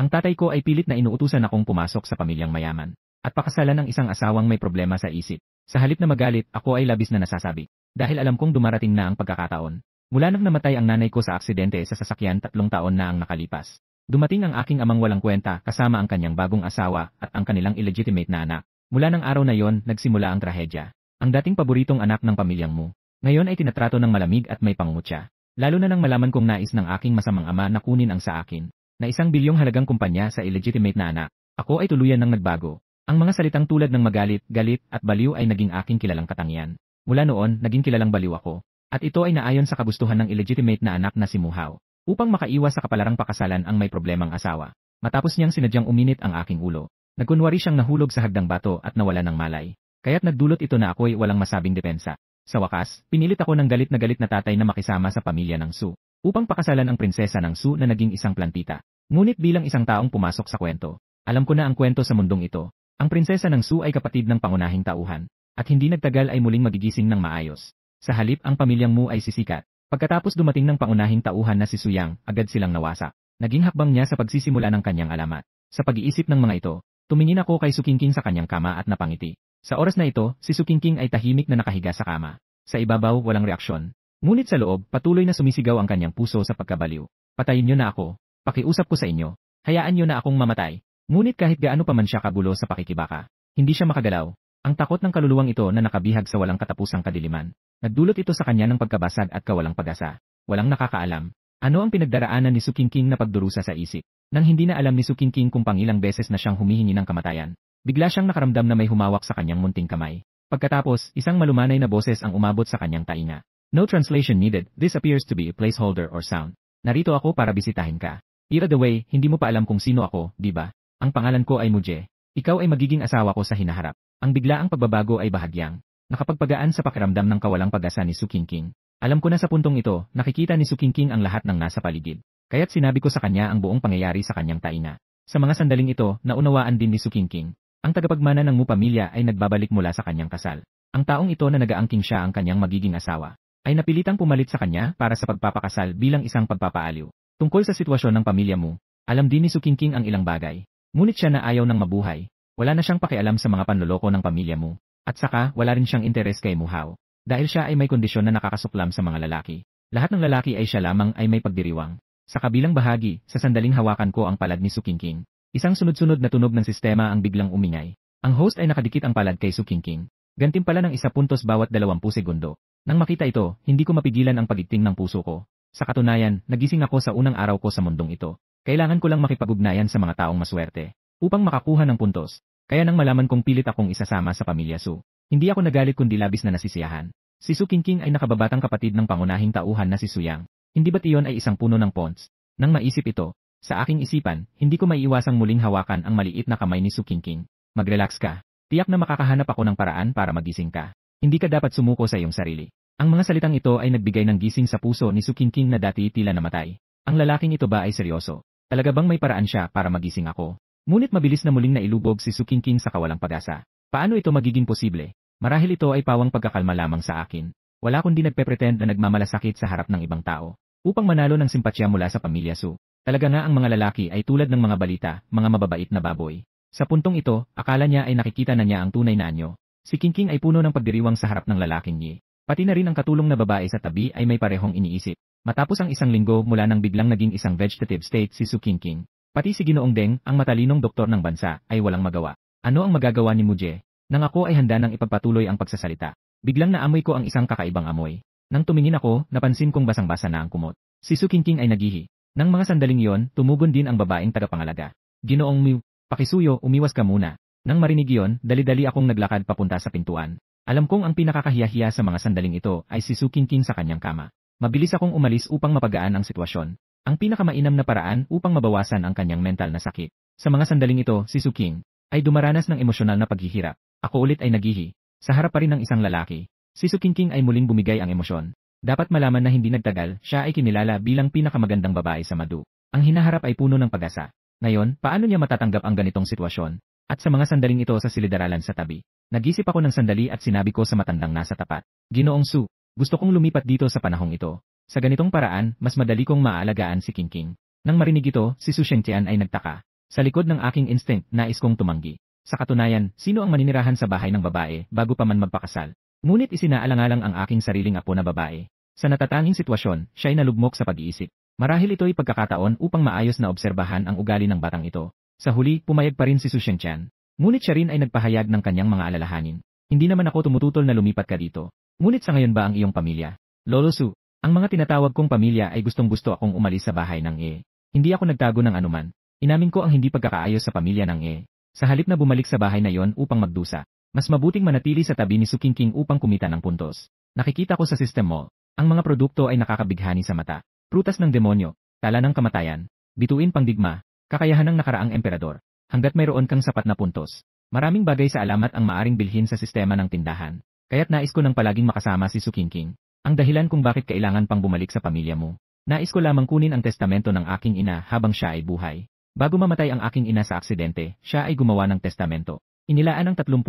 Ang tatay ko ay pilit na inuutusan akong pumasok sa pamilyang mayaman at pakasalan ng isang asawang may problema sa isip. Sa halip na magalit, ako ay labis na nasasabi. Dahil alam kong dumarating na ang pagkakataon. Mula nang namatay ang nanay ko sa aksidente sa sasakyan 3 taon na ang nakalipas. Dumating ang aking amang walang kwenta kasama ang kanyang bagong asawa at ang kanilang illegitimate na anak. Mula ng araw na yon, nagsimula ang trahedya. Ang dating paboritong anak ng pamilyang mo, ngayon ay tinatrato ng malamig at may pangungutya. Lalo na nang malaman kong nais ng aking masamang ama na kunin ang sa akin, na 1 bilyong halagang kumpanya sa illegitimate na anak. Ako ay tuluyan ng nagbago. Ang mga salitang tulad ng magalit, galit, at baliw ay naging aking kilalang katangian. Mula noon, naging kilalang baliw ako. At ito ay naayon sa kagustuhan ng illegitimate na anak na si Muhaw. Upang makaiwas sa kapalarang pakasalan ang may problemang asawa. Matapos niyang sinadyang uminit ang aking ulo. Nagkunwari siyang nahulog sa hagdang bato at nawala ng malay. Kaya't nagdulot ito na ako'y walang masabing depensa. Sa wakas, pinilit ako ng galit na tatay na makisama sa pamilya ng Su. Upang pakasalan ang prinsesa ng Su na naging isang plantita. Ngunit bilang isang taong pumasok sa kwento, alam ko na ang kwento sa mundong ito. Ang prinsesa ng Su ay kapatid ng pangunahing tauhan, at hindi nagtagal ay muling magigising ng maayos. Sa halip ang pamilyang Mu ay sisikat. Pagkatapos dumating ng pangunahing tauhan na si Suyang, agad silang nawasak. Naging hakbang niya sa pagsisimula ng kanyang alamat. Sa pag-iisip ng mga ito, tumingin ako kay Su Qingqing sa kanyang kama at napangiti. Sa oras na ito, si Su Qingqing ay tahimik na nakahiga sa kama. Sa ibabaw, walang reaksyon. Ngunit sa loob, patuloy na sumisigaw ang kanyang puso sa pagkabaliw. Patayin niyo na ako. Pakiusap ko sa inyo. Hayaan niyo na akong mamatay. Ngunit kahit gaano pa man siya kagulo sa pakikibaka, hindi siya makagalaw. Ang takot ng kaluluwang ito na nakabihag sa walang katapusang kadiliman. Nagdulot ito sa kanya ng pagkabasag at kawalang pag-asa. Walang nakakaalam. Ano ang pinagdaraanan ni Su Qingqing na pagdurusa sa isip? Nang hindi na alam ni Su Qingqing kung pangilang beses na siyang humihingi ng kamatayan. Bigla siyang nakaramdam na may humawak sa kanyang munting kamay. Pagkatapos, isang malumanay na boses ang umabot sa kanyang tainga. No translation needed, this appears to be a placeholder or sound. Narito ako para bisitahin ka. By the way, hindi mo pa alam kung sino ako, di ba? Ang pangalan ko ay Muje. Ikaw ay magiging asawa ko sa hinaharap. Ang biglaang pagbabago ay bahagyang. Nakapagpagaan sa pakiramdam ng kawalang pag-asa ni Su Qingqing. Alam ko na sa puntong ito, nakikita ni Su Qingqing ang lahat ng nasa paligid. Kaya't sinabi ko sa kanya ang buong pangyayari sa kanyang tainga. Sa mga sandaling ito, naunawaan din ni Su Qingqing. Ang tagapagmana ng Mu pamilya ay nagbabalik mula sa kanyang kasal. Ang taong ito na nagaangking siya ang kanyang magiging asawa, ay napilitang pumalit sa kanya para sa pagpapakasal bilang isang pagpapaaliw. Tungkol sa sitwasyon ng pamilya Mu, alam din ni Su Qingqing ang ilang bagay. Ngunit siya na ayaw ng mabuhay. Wala na siyang pakialam sa mga panloloko ng pamilya Mu. At saka, wala rin siyang interes kay Muhaw. Dahil siya ay may kondisyon na nakakasuklam sa mga lalaki. Lahat ng lalaki ay siya lamang ay may pagdiriwang. Sa kabilang bahagi, sa sandaling hawakan ko ang palad ni Su Qingqing. Isang sunod-sunod na tunog ng sistema ang biglang umingay. Ang host ay nakadikit ang palad kay Su Qingqing. Gantimpala ng 1 puntos bawat 20 segundo. Nang makita ito, hindi ko mapigilan ang pagigting ng puso ko. Sa katunayan, nagising ako sa unang araw ko sa mundong ito. Kailangan ko lang makipag-ugnayan sa mga taong maswerte upang makakuha ng puntos. Kaya nang malaman kong pilit akong isasama sa pamilya Su, hindi ako nagalit kundi labis na nasisiyahan. Si Su Qingqing ay nakababatang kapatid ng pangunahing tauhan na si Suyang. Hindi ba't iyon ay isang puno ng pons? Nang maisip ito, sa aking isipan, hindi ko maiiwasang muling hawakan ang maliit na kamay ni Su Qingqing. Mag-relax ka. Tiyak na makakahanap ako ng paraan para magising ka. Hindi ka dapat sumuko sa iyong sarili. Ang mga salitang ito ay nagbigay ng gising sa puso ni Su Qingqing na dati tila namatay. Ang lalaking ito ba ay seryoso? Talaga bang may paraan siya para magising ako? Ngunit mabilis na muling nailubog si Su Qingqing sa kawalang pag-asa. Paano ito magiging posible? Marahil ito ay pawang pagkakalma lamang sa akin. Wala kundi nagpe-pretend na nagmamalasakit sa harap ng ibang tao. Upang manalo ng simpatsya mula sa pamilya Su. Talaga nga ang mga lalaki ay tulad ng mga balita, mga mababait na baboy. Sa puntong ito, akala niya ay nakikita na niya ang tunay na anyo. Si Qingqing ay puno ng pagdiriwang sa harap ng lalaking Yi. Pati na rin ang katulong na babae sa tabi ay may parehong iniisip. Matapos ang 1 linggo mula nang biglang naging isang vegetative state si Su Qingqing. Pati si Ginoong Deng, ang matalinong doktor ng bansa, ay walang magawa. Ano ang magagawa ni Muje? Nang ako ay handa nang ipagpatuloy ang pagsasalita. Biglang naamoy ko ang isang kakaibang amoy. Nang tumingin ako, napansin kong basang-basa na ang kumot. Si Su Qingqing ay nagihi. Nang mga sandaling iyon, tumugon din ang babaeng tagapangalaga. Ginoong Mu, pakisuyo, umiwas ka muna. Nang marinig iyon, dali-dali akong naglakad papunta sa pintuan. Alam kong ang pinakakahiya-hiya sa mga sandaling ito ay si Su Qingqing sa kanyang kama. Mabilis akong umalis upang mapagaan ang sitwasyon. Ang pinakamainam na paraan upang mabawasan ang kanyang mental na sakit. Sa mga sandaling ito, si Su Qing ay dumaranas ng emosyonal na paghihirap. Ako ulit ay nagihi. Sa harap pa rin ng isang lalaki. Si Su Qingqing ay muling bumigay ang emosyon. Dapat malaman na hindi nagtagal, siya ay kinilala bilang pinakamagandang babae sa Madu. Ang hinaharap ay puno ng pag-asa. Ngayon, paano niya matatanggap ang ganitong sitwasyon? At sa mga sandaling ito sa silid-aralan sa tabi. Nag-isip ako ng sandali at sinabi ko sa matandang nasa tapat. Ginoong Su, gusto kong lumipat dito sa panahong ito. Sa ganitong paraan, mas madali kong maaalagaan si Qingqing. Nang marinig ito, si Su Shengtian ay nagtaka. Sa likod ng aking instinct, nais kong tumanggi. Sa katunayan, sino ang maninirahan sa bahay ng babae bago pa man magpakasal? Ngunit isinaalang-alang ang aking sariling apo na babae. Sa natatanging sitwasyon, siya ay nalugmok sa pag-iisip. Marahil ito'y pagkakataon upang maayos na obserbahan ang ugali ng batang ito. Sa huli, pumayag pa rin si Su Shengqian. Ngunit siya rin ay nagpahayag ng kanyang mga alalahanin. Hindi naman ako tumututol na lumipat ka dito. Ngunit sa ngayon ba ang iyong pamilya? Lolo Su, ang mga tinatawag kong pamilya ay gustong-gusto akong umalis sa bahay ng Hindi ako nagtago ng anuman. Inamin ko ang hindi pagkakaayos sa pamilya ng Sa halip na bumalik sa bahay na yon upang magdusa, mas mabuting manatili sa tabi ni Su Qingqing upang kumita ng puntos. Nakikita ko sa system mall, ang mga produkto ay nakakabighani sa mata. Prutas ng demonyo, tala ng kamatayan, bituin pang digma, kakayahan ng nakaraang emperador. Hanggat mayroon kang sapat na puntos, maraming bagay sa alamat ang maaring bilhin sa sistema ng tindahan. Kaya't nais ko nang palaging makasama si Su Qingqing. Ang dahilan kung bakit kailangan pang bumalik sa pamilya mo. Nais ko lamang kunin ang testamento ng aking ina habang siya ay buhay. Bago mamatay ang aking ina sa aksidente, siya ay gumawa ng testamento. Inilaan ang 30%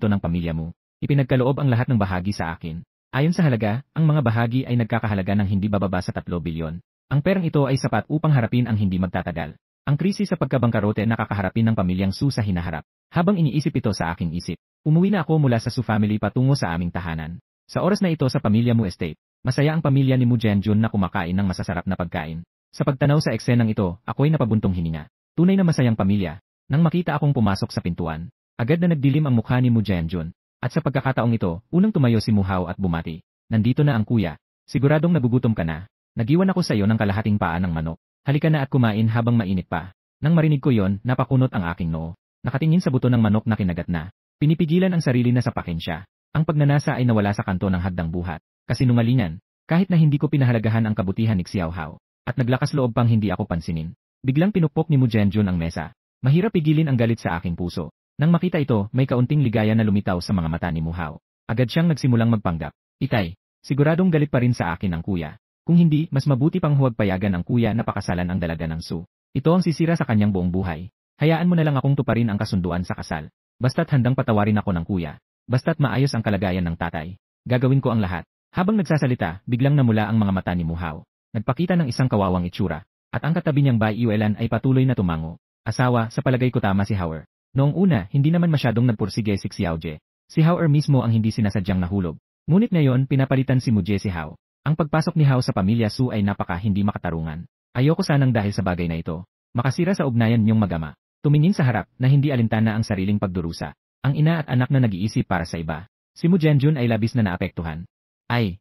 ng pamilya mo. Ipinagkaloob ang lahat ng bahagi sa akin. Ayon sa halaga, ang mga bahagi ay nagkakahalaga ng hindi bababa sa 3 bilyon. Ang perang ito ay sapat upang harapin ang hindi magtatagal. Ang krisis sa pagkabangkarote na kakaharapin ng pamilyang Su sa hinaharap. Habang iniisip ito sa aking isip, umuwi na ako mula sa Su family patungo sa aming tahanan. Sa oras na ito sa pamilya Mu estate, masaya ang pamilya ni Mu Jianjun na kumakain ng masasarap na pagkain. Sa pagtanaw sa eksenang ito, ako'y napabuntong hininga. Tunay na masayang pamilya. Nang makita akong pumasok sa pintuan, agad na nagdilim ang mukha ni Mu Jianjun. At sa pagkakataong ito, unang tumayo si Mu Hao at bumati. Nandito na ang kuya. Siguradong nagugutom ka na. Nagiwan ako sa iyo ng kalahating paa ng manok. Halika na at kumain habang mainit pa. Nang marinig ko yon, napakunot ang aking noo. Nakatingin sa buto ng manok na kinagat na. Pinipigilan ang sarili na sapakin siya. Ang pagnanasa ay nawala sa kanto ng hagdang buhat. Kasinungalingan. Kahit na hindi ko pinahalagahan ang kabutihan ni Xiao Hao. At naglakas loob pang hindi ako pansinin. Biglang pinukpok ni Mu Jianjun ang mesa. Mahirap pigilin ang galit sa aking puso. Nang makita ito, may kaunting ligaya na lumitaw sa mga mata ni Mu Hao. Agad siyang nagsimulang magpanggap. Itay, siguradong galit pa rin sa akin ang kuya. Kung hindi, mas mabuti pang huwag payagan ang kuya na pakasalan ang dalaga ng Su. Ito ang sisira sa kanyang buong buhay. Hayaan mo na lang akong tuparin ang kasunduan sa kasal. Basta't handang patawarin ako ng kuya. Basta't maayos ang kalagayan ng tatay. Gagawin ko ang lahat. Habang nagsasalita, biglang namula ang mga mata ni Mu Hao. Nagpakita ng isang kawawang itsura. At ang katabi niyang Bai Yuelan ay patuloy na tumango. Asawa, sa palagay ko tama si Hauer. Noong una, hindi naman masyadong nagpursige si Xiaojie. Si Hauer mismo ang hindi sinasadyang nahulog. Ngunit ngayon, pinapalitan si Mu Jie si Hao. Ang pagpasok ni Hao sa pamilya Su ay napaka hindi makatarungan. Ayoko sanang dahil sa bagay na ito. Makasira sa ugnayan niyong magama. Tumingin sa harap na hindi alintana ang sariling pagdurusa. Ang ina at anak na nag-iisip para sa iba. Si Mu Jianjun ay labis na naapektuhan. Ay!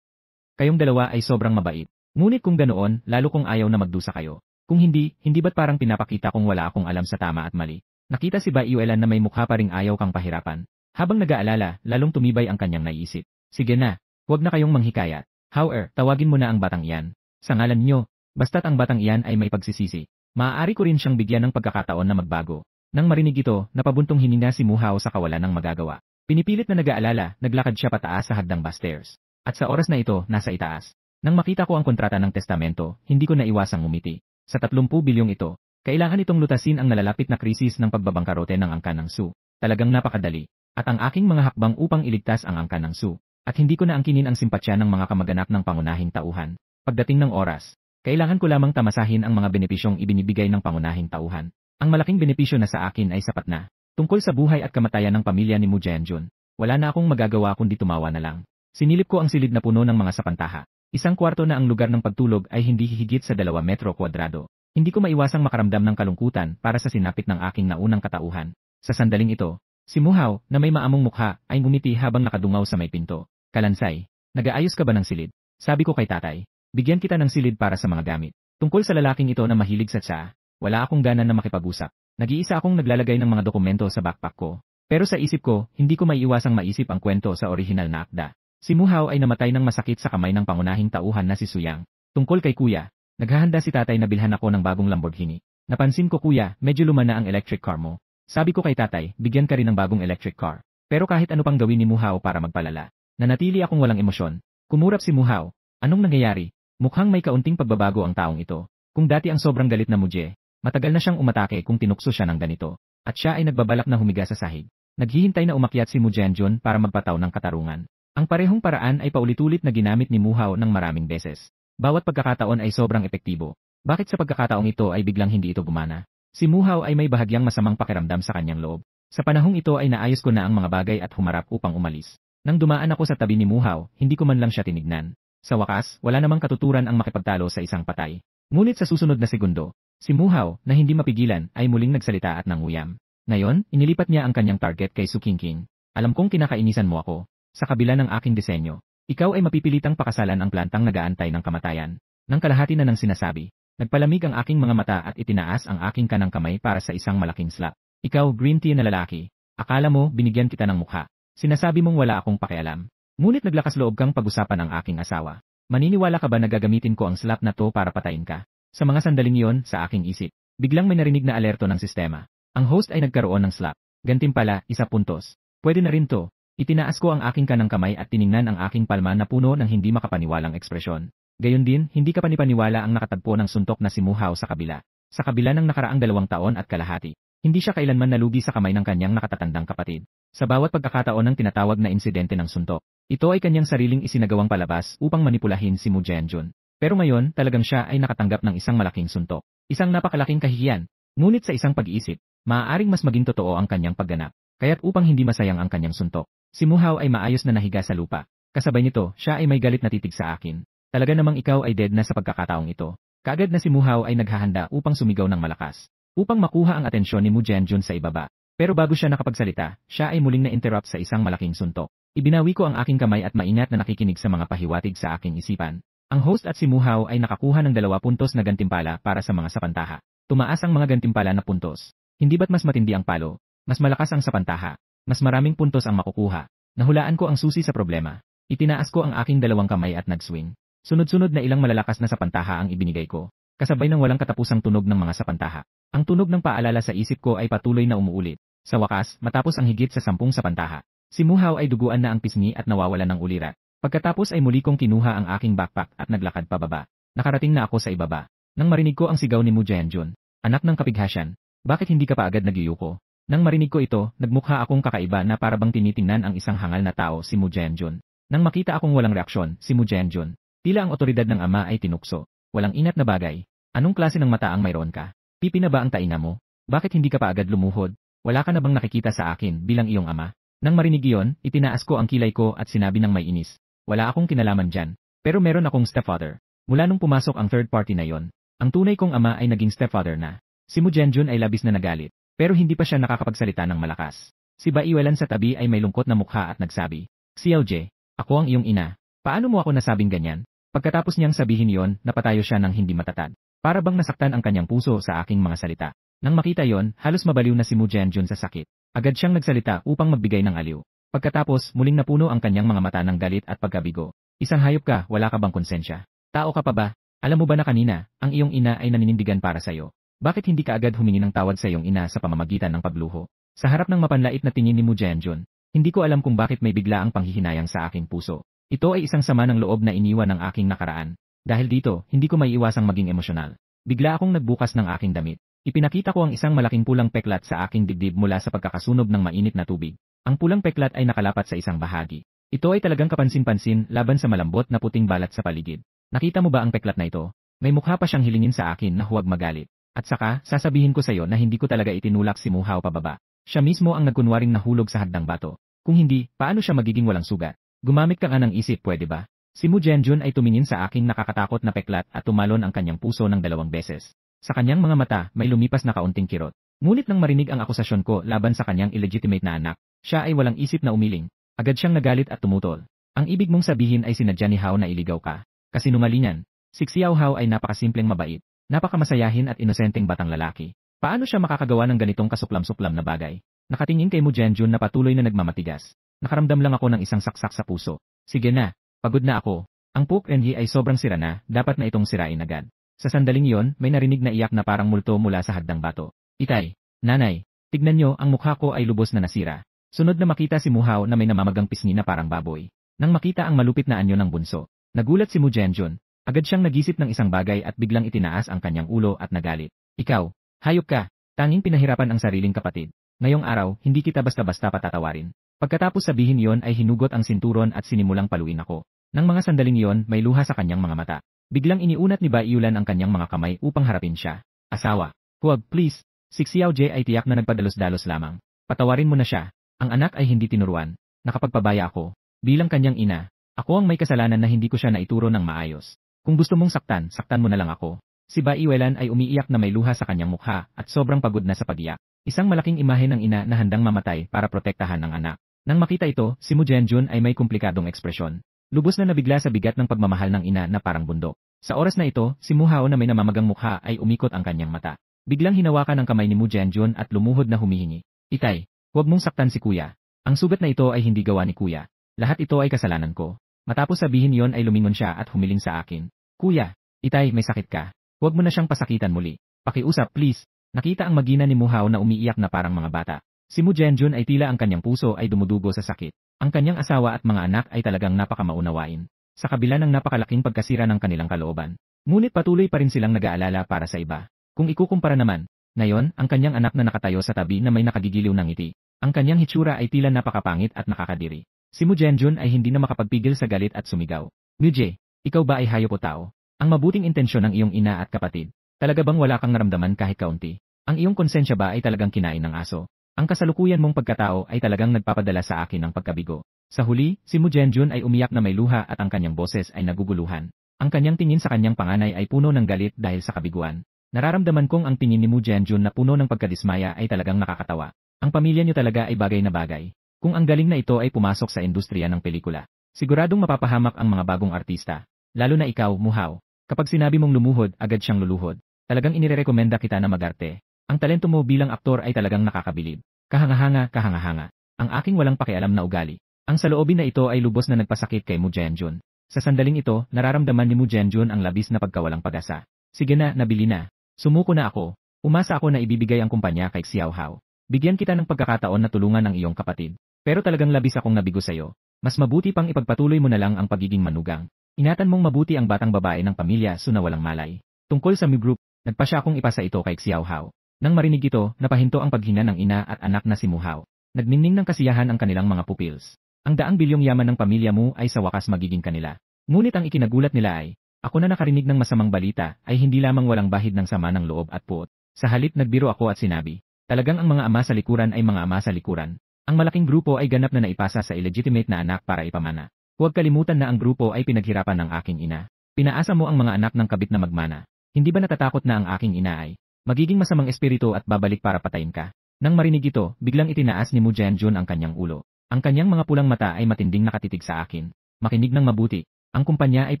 Kayong dalawa ay sobrang mabait. Ngunit kung ganoon, lalo kong ayaw na magdusa kayo. Kung hindi ba't parang pinapakita kong wala akong alam sa tama at mali? Nakita si Bai Yuelan na may mukha pa ring ayaw kang pahirapan. Habang nag-aalala, lalong tumibay ang kanyang naiisip. Sige na, huwag na kayong manghikayat. Hauer, tawagin mo na ang batang iyan. Sa ngalan niyo, basta't ang batang iyan ay may pagsisisi. Maaari ko rin siyang bigyan ng pagkakataon na magbago. Nang marinig ito, napabuntong hininga si Mu Hao sa kawalan ng magagawa. Pinipilit na nag-aalala, naglakad siya pataas sa hagdang stairs. At sa oras na ito, nasa itaas. Nang makita ko ang kontrata ng testamento, hindi ko naiwasang ngumiti. Sa 30 bilyong ito, kailangan itong lutasin ang nalalapit na krisis ng pagbabangkarote ng angkan ng Su. Talagang napakadali. At ang aking mga hakbang upang iligtas ang angkan ng Su. At hindi ko na angkinin ang simpatsya ng mga kamag-anak ng pangunahing tauhan. Pagdating ng oras, kailangan ko lamang tamasahin ang mga benepisyong ibinibigay ng pangunahing tauhan. Ang malaking benepisyo na sa akin ay sapat na. Tungkol sa buhay at kamatayan ng pamilya ni Mu Jianjun, wala na akong magagawa kundi tumawa na lang. Sinilip ko ang silid na puno ng mga sapantaha. Isang kwarto na ang lugar ng pagtulog ay hindi hihigit sa 2 metro kwadrado. Hindi ko maiwasang makaramdam ng kalungkutan para sa sinapit ng aking naunang katauhan. Sa sandaling ito, si Mu Hao, na may maamong mukha, ay ngumiti habang nakadungaw sa may pinto. Kalansay, nag-aayos ka ba ng silid? Sabi ko kay tatay, bigyan kita ng silid para sa mga gamit. Tungkol sa lalaking ito na mahilig sa tsa, wala akong gana na makipag-usap. Nag-iisa akong naglalagay ng mga dokumento sa backpack ko. Pero sa isip ko, hindi ko maiiwasang maisip ang kwento sa orihinal na akda. Si Mu Hao ay namatay ng masakit sa kamay ng pangunahing tauhan na si Su Yang. Tungkol kay kuya, naghahanda si tatay na bilhan ako ng bagong Lamborghini. Napansin ko kuya, medyo luma na ang electric car mo. Sabi ko kay tatay, bigyan ka rin ng bagong electric car. Pero kahit ano pang gawin ni Mu Hao para magpalala, nanatili akong walang emosyon. Kumurap si Mu Hao. Anong nangyayari? Mukhang may kaunting pagbabago ang taong ito. Kung dati ang sobrang galit na Mu Jie, matagal na siyang umatake kung tinukso siya ng ganito. At siya ay nagbabalak na humiga sa sahig. Naghihintay na umakyat si Mu Jianjun para magpataw ng katarungan. Ang parehong paraan ay paulit-ulit na ginamit ni Mu Hao ng maraming beses. Bawat pagkakataon ay sobrang epektibo. Bakit sa pagkakataong ito ay biglang hindi ito gumana? Si Muhaw ay may bahagyang masamang pakiramdam sa kanyang loob. Sa panahong ito ay naayos ko na ang mga bagay at humarap upang umalis. Nang dumaan ako sa tabi ni Muhaw, hindi ko man lang siya tinignan. Sa wakas, wala namang katuturan ang makipagtalo sa isang patay. Ngunit sa susunod na segundo, si Muhaw, na hindi mapigilan, ay muling nagsalita at nanguyam. Ngayon, inilipat niya ang kanyang target kay Su Qingqing. Alam kong kinakainisan mo ako. Sa kabila ng aking disenyo, ikaw ay mapipilitang pakasalan ang plantang nag-aantay ng kamatayan. Nang kalahati na ng sinasabi, nagpalamig ang aking mga mata at itinaas ang aking kanang kamay para sa isang malaking slap. Ikaw, green tea na lalaki. Akala mo, binigyan kita ng mukha. Sinasabi mong wala akong pakialam. Ngunit naglakas loob kang pag-usapan ang aking asawa. Maniniwala ka ba na gagamitin ko ang slap na to para patayin ka? Sa mga sandaling iyon, sa aking isip, biglang may narinig na alerto ng sistema. Ang host ay nagkaroon ng slap. Gantimpala, 1 puntos. Pwede na rin to. Itinaas ko ang aking kanang kamay at tiningnan ang aking palma na puno ng hindi makapaniwalang ekspresyon. Gayon din, hindi ka panipaniwala ang nakatagpo ng suntok na si Muhaw sa kabila. Sa kabila ng nakaraang 2 taon at kalahati, hindi siya kailanman nalugi sa kamay ng kanyang nakatatandang kapatid. Sa bawat pagkakataon ng tinatawag na insidente ng suntok, ito ay kanyang sariling isinagawang palabas upang manipulahin si Mu Jianjun. Pero ngayon, talagang siya ay nakatanggap ng isang malaking suntok. Isang napakalaking kahihiyan. Ngunit sa isang pag-iisip, maaaring mas maging totoo ang kanyang pagganap. Kaya't upang hindi masayang ang kanyang suntok, si Muhaw ay maayos na nahiga sa lupa. Kasabay nito, siya ay may galit na titig sa akin. Talaga namang ikaw ay dead na sa pagkakataong ito. Kaagad na si Muhaw ay naghahanda upang sumigaw ng malakas. Upang makuha ang atensyon ni Mu Jianjun sa ibaba. Pero bago siya nakapagsalita, siya ay muling na-interrupt sa isang malaking suntok. Ibinawi ko ang aking kamay at maingat na nakikinig sa mga pahiwatig sa aking isipan. Ang host at si Muhaw ay nakakuha ng 2 puntos na gantimpala para sa mga sapantaha. Tumaas ang mga gantimpala na puntos. Hindi ba't mas matindi ang palo? Mas malakas ang sapantaha. Mas maraming puntos ang makukuha. Nahulaan ko ang susi sa problema. Itinaas ko ang aking 2 kamay at nag-swing. Sunod-sunod na ilang malalakas na sapantaha ang ibinigay ko. Kasabay ng walang katapusang tunog ng mga sapantaha. Ang tunog ng paalala sa isip ko ay patuloy na umuulit. Sa wakas, matapos ang higit sa 10 sapantaha, si Muhaw ay duguan na ang pisngi at nawawalan ng ulirat. Pagkatapos ay muli kong kinuha ang aking backpack at naglakad pababa. Nakarating na ako sa ibaba. Nang marinig ko ang sigaw ni Mu Jianjun, anak ng kapighasyan, bakit hindi ka pa agad nagyuyuko? Nang marinig ko ito, nagmukha akong kakaiba na parabang tinitingnan ang isang hangal na tao si Mu Jianjun. Nang makita akong walang reaksyon, si Mu Jianjun, tila ang otoridad ng ama ay tinukso. Walang inat na bagay. Anong klase ng mata ang mayroon ka? Pipi na ba ang tainga mo? Bakit hindi ka pa agad lumuhod? Wala ka na bang nakikita sa akin bilang iyong ama? Nang marinig iyon, itinaas ko ang kilay ko at sinabi ng may inis. Wala akong kinalaman dyan. Pero meron akong stepfather. Mula nung pumasok ang third party na yon, ang tunay kong ama ay naging stepfather na. Si Mu Jianjun ay labis na nagalit. Pero hindi pa siya nakakapagsalita ng malakas. Si Baiwelan sa tabi ay may lungkot na mukha at nagsabi, "CLJ, ako ang iyong ina. Paano mo ako nasabing ganyan?" Pagkatapos niyang sabihin yon, napatayo siya ng hindi matatag. Para bang nasaktan ang kanyang puso sa aking mga salita. Nang makita yon, halos mabaliw na si Mu Jianjun sa sakit. Agad siyang nagsalita upang magbigay ng aliw. Pagkatapos, muling napuno ang kanyang mga mata ng galit at pagkabigo. Isang hayop ka, wala ka bang konsensya? Tao ka pa ba? Alam mo ba na kanina, ang iyong ina ay naninindigan para sa'yo? Bakit hindi ka agad humingi ng tawad sa iyong ina sa pamamagitan ng pagluho? Sa harap ng mapanlait na tingin ni Mu Jianjun, hindi ko alam kung bakit may bigla ang panghihinayang sa aking puso. Ito ay isang sama ng loob na iniwan ng aking nakaraan. Dahil dito, hindi ko maiiwasang maging emosyonal. Bigla akong nagbukas ng aking damit. Ipinakita ko ang isang malaking pulang peklat sa aking dibdib mula sa pagkakasunog ng mainit na tubig. Ang pulang peklat ay nakalapat sa isang bahagi. Ito ay talagang kapansin-pansin laban sa malambot na puting balat sa paligid. Nakita mo ba ang peklat na ito? May mukha pa siyang hilingin sa akin na huwag magalit. At saka, sasabihin ko sa iyo na hindi ko talaga itinulak si Muhaw pababa. Siya mismo ang nagkunwaring nahulog sa hagdang bato. Kung hindi, paano siya magiging walang sugat? Gumamit ka nga ng isip, pwede ba? Si Mu Jianjun ay tumingin sa aking nakakatakot na peklat at tumalon ang kanyang puso ng 2 beses. Sa kanyang mga mata, may lumipas na kaunting kirot. Ngunit nang marinig ang akusasyon ko laban sa kanyang illegitimate na anak, siya ay walang isip na umiling. Agad siyang nagalit at tumutol. Ang ibig mong sabihin ay sinadya ni Hao na iligaw ka. Kasinungalingan. Si Xiao Hao ay napakasimpleng mabait. Napakamasayahin at inosenteng batang lalaki. Paano siya makakagawa ng ganitong kasuklam-suklam na bagay? Nakatingin kay Mu Jianjun na patuloy na nagmamatigas. Nakaramdam lang ako ng isang saksak sa puso. Sige na, pagod na ako. Ang Puck Renji ay sobrang sira na, dapat na itong sirain agad. Sa sandaling iyon, may narinig na iyak na parang multo mula sa hagdang bato. Itay, nanay, tignan nyo, ang mukha ko ay lubos na nasira. Sunod na makita si Muhaw na may namamagang pisngi na parang baboy. Nang makita ang malupit na anyo ng bunso, nagulat si Mu Jianjun. Agad siyang nagisip ng isang bagay at biglang itinaas ang kanyang ulo at nagalit. Ikaw, hayop ka, tanging pinahirapan ang sariling kapatid. Ngayong araw, hindi kita basta-basta patatawarin. Pagkatapos sabihin iyon ay hinugot ang sinturon at sinimulang paluin ako. Nang mga sandaling iyon, may luha sa kanyang mga mata. Biglang iniunat ni Baiulan ang kanyang mga kamay upang harapin siya. Asawa, huwag, please. Si Xiao Jie ay tiyak na nagpadalos-dalos lamang. Patawarin mo na siya. Ang anak ay hindi tinuruan. Nakapagpabaya ako. Bilang kanyang ina, ako ang may kasalanan na hindi ko siya naituro ng maayos. Kung gusto mong saktan, saktan mo na lang ako. Si Bai Welan ay umiiyak na may luha sa kanyang mukha at sobrang pagod na sa pag-iyak. Isang malaking imahe ng ina na handang mamatay para protektahan ng anak. Nang makita ito, si Mu Jianjun ay may komplikadong ekspresyon. Lubos na nabigla sa bigat ng pagmamahal ng ina na parang bundok. Sa oras na ito, si Mu Hao na may namamagang mukha ay umikot ang kanyang mata. Biglang hinawakan ang kamay ni Mu Jianjun at lumuhod na humihingi. Itay, huwag mong saktan si kuya. Ang sugat na ito ay hindi gawa ni kuya. Lahat ito ay kasalanan ko. Matapos sabihin yon ay lumingon siya at humiling sa akin. Kuya, Itay, may sakit ka. Huwag mo na siyang pasakitan muli. Pakiusap please. Nakita ang magina ni Mu Hao na umiiyak na parang mga bata. Si Mu Jianjun ay tila ang kanyang puso ay dumudugo sa sakit. Ang kanyang asawa at mga anak ay talagang napakamaunawain. Sa kabila ng napakalaking pagkasira ng kanilang kalooban. Ngunit patuloy pa rin silang nag-aalala para sa iba. Kung ikukumpara naman, ngayon, ang kanyang anak na nakatayo sa tabi na may nakagigiliw ng ngiti. Ang kanyang hitsura ay tila napakapangit at nakakadiri. Si Mu Jianjun ay hindi na makapagpigil sa galit at sumigaw. Mu Jie, ikaw ba ay hayop o tao? Ang mabuting intensyon ng iyong ina at kapatid. Talaga bang wala kang naramdaman kahit kaunti? Ang iyong konsensya ba ay talagang kinain ng aso? Ang kasalukuyan mong pagkatao ay talagang nagpapadala sa akin ng pagkabigo. Sa huli, si Mu Jianjun ay umiyak na may luha at ang kanyang boses ay naguguluhan. Ang kanyang tingin sa kanyang panganay ay puno ng galit dahil sa kabiguan. Nararamdaman kong ang tingin ni Mu Jianjun na puno ng pagkadismaya ay talagang nakakatawa. Ang pamilya niyo talaga ay bagay na bagay. Kung ang galing na ito ay pumasok sa industriya ng pelikula, siguradong mapapahamak ang mga bagong artista. Lalo na ikaw, Mu Hao. Kapag sinabi mong lumuhod, agad siyang luluhod. Talagang inirekomenda kita na magarte. Ang talento mo bilang aktor ay talagang nakakabilib. Kahanga-hanga, kahanga-hanga. Ang aking walang pakialam na ugali. Ang saloobin na ito ay lubos na nagpasakit kay Mu Jianjun. Sa sandaling ito, nararamdaman ni Mu Jianjun ang labis na pagkawalang pag-asa. Sige na, nabili na. Sumuko na ako. Umasa ako na ibibigay ang kumpanya kay Xiao Hao. Bigyan kita ng pagkakataon na tulungan ang iyong kapatid. Pero talagang labis akong nabigo sa'yo. Mas mabuti pang ipagpatuloy mo na lang ang pagiging manugang. Ingatan mong mabuti ang batang babae ng pamilya na walang malay. Tungkol sa Mi Group, nagpa siya akong ipasa ito kay Xiao Hao. Nang marinig ito, napahinto ang paghinga ng ina at anak na si Mu Hao. Nagningning ng kasiyahan ang kanilang mga pupils. Ang daang bilyong yaman ng pamilya mo ay sa wakas magiging kanila. Ngunit ang ikinagulat nila ay, ako na nakarinig ng masamang balita ay hindi lamang walang bahid ng sama ng loob at puot. Sa halip nagbiro ako at sinabi, talagang ang mga ama sa likuran ay mga ama sa likuran. Ang malaking grupo ay ganap na naipasa sa illegitimate na anak para ipamana. Huwag kalimutan na ang grupo ay pinaghirapan ng aking ina. Pinaasa mo ang mga anak ng kabit na magmana. Hindi ba natatakot na ang aking ina ay magiging masamang espiritu at babalik para patayin ka? Nang marinig ito, biglang itinaas ni Mu Jianjun ang kanyang ulo. Ang kanyang mga pulang mata ay matinding nakatitig sa akin. Makinig ng mabuti. Ang kumpanya ay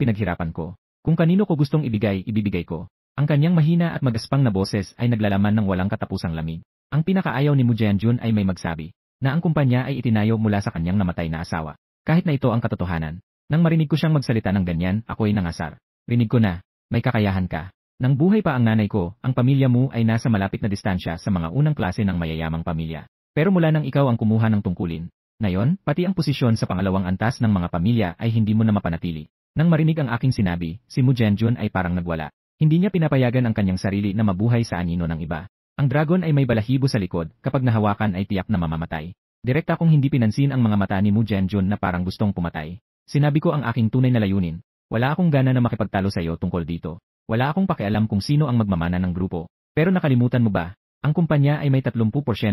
pinaghirapan ko. Kung kanino ko gustong ibigay, ibibigay ko. Ang kanyang mahina at magaspang na boses ay naglalaman ng walang katapusang lamig. Ang pinakaayaw ni Mu Jianjun ay may magsabi na ang kumpanya ay itinayo mula sa kanyang namatay na asawa. Kahit na ito ang katotohanan. Nang marinig ko siyang magsalita ng ganyan, ako'y nangasar. Rinig ko na, may kakayahan ka. Nang buhay pa ang nanay ko, ang pamilya mo ay nasa malapit na distansya sa mga unang klase ng mayayamang pamilya. Pero mula nang ikaw ang kumuha ng tungkulin, ngayon, pati ang posisyon sa pangalawang antas ng mga pamilya ay hindi mo na mapanatili. Nang marinig ang aking sinabi, si Mu Jianjun ay parang nagwala. Hindi niya pinapayagan ang kanyang sarili na mabuhay sa anino ng iba. Ang dragon ay may balahibo sa likod, kapag nahawakan ay tiyak na mamamatay. Direkta kong hindi pinansin ang mga mata ni Mu Jianjun na parang gustong pumatay. Sinabi ko ang aking tunay na layunin. Wala akong gana na makipagtalo sa iyo tungkol dito. Wala akong pakialam kung sino ang magmamana ng grupo. Pero nakalimutan mo ba? Ang kumpanya ay may 30%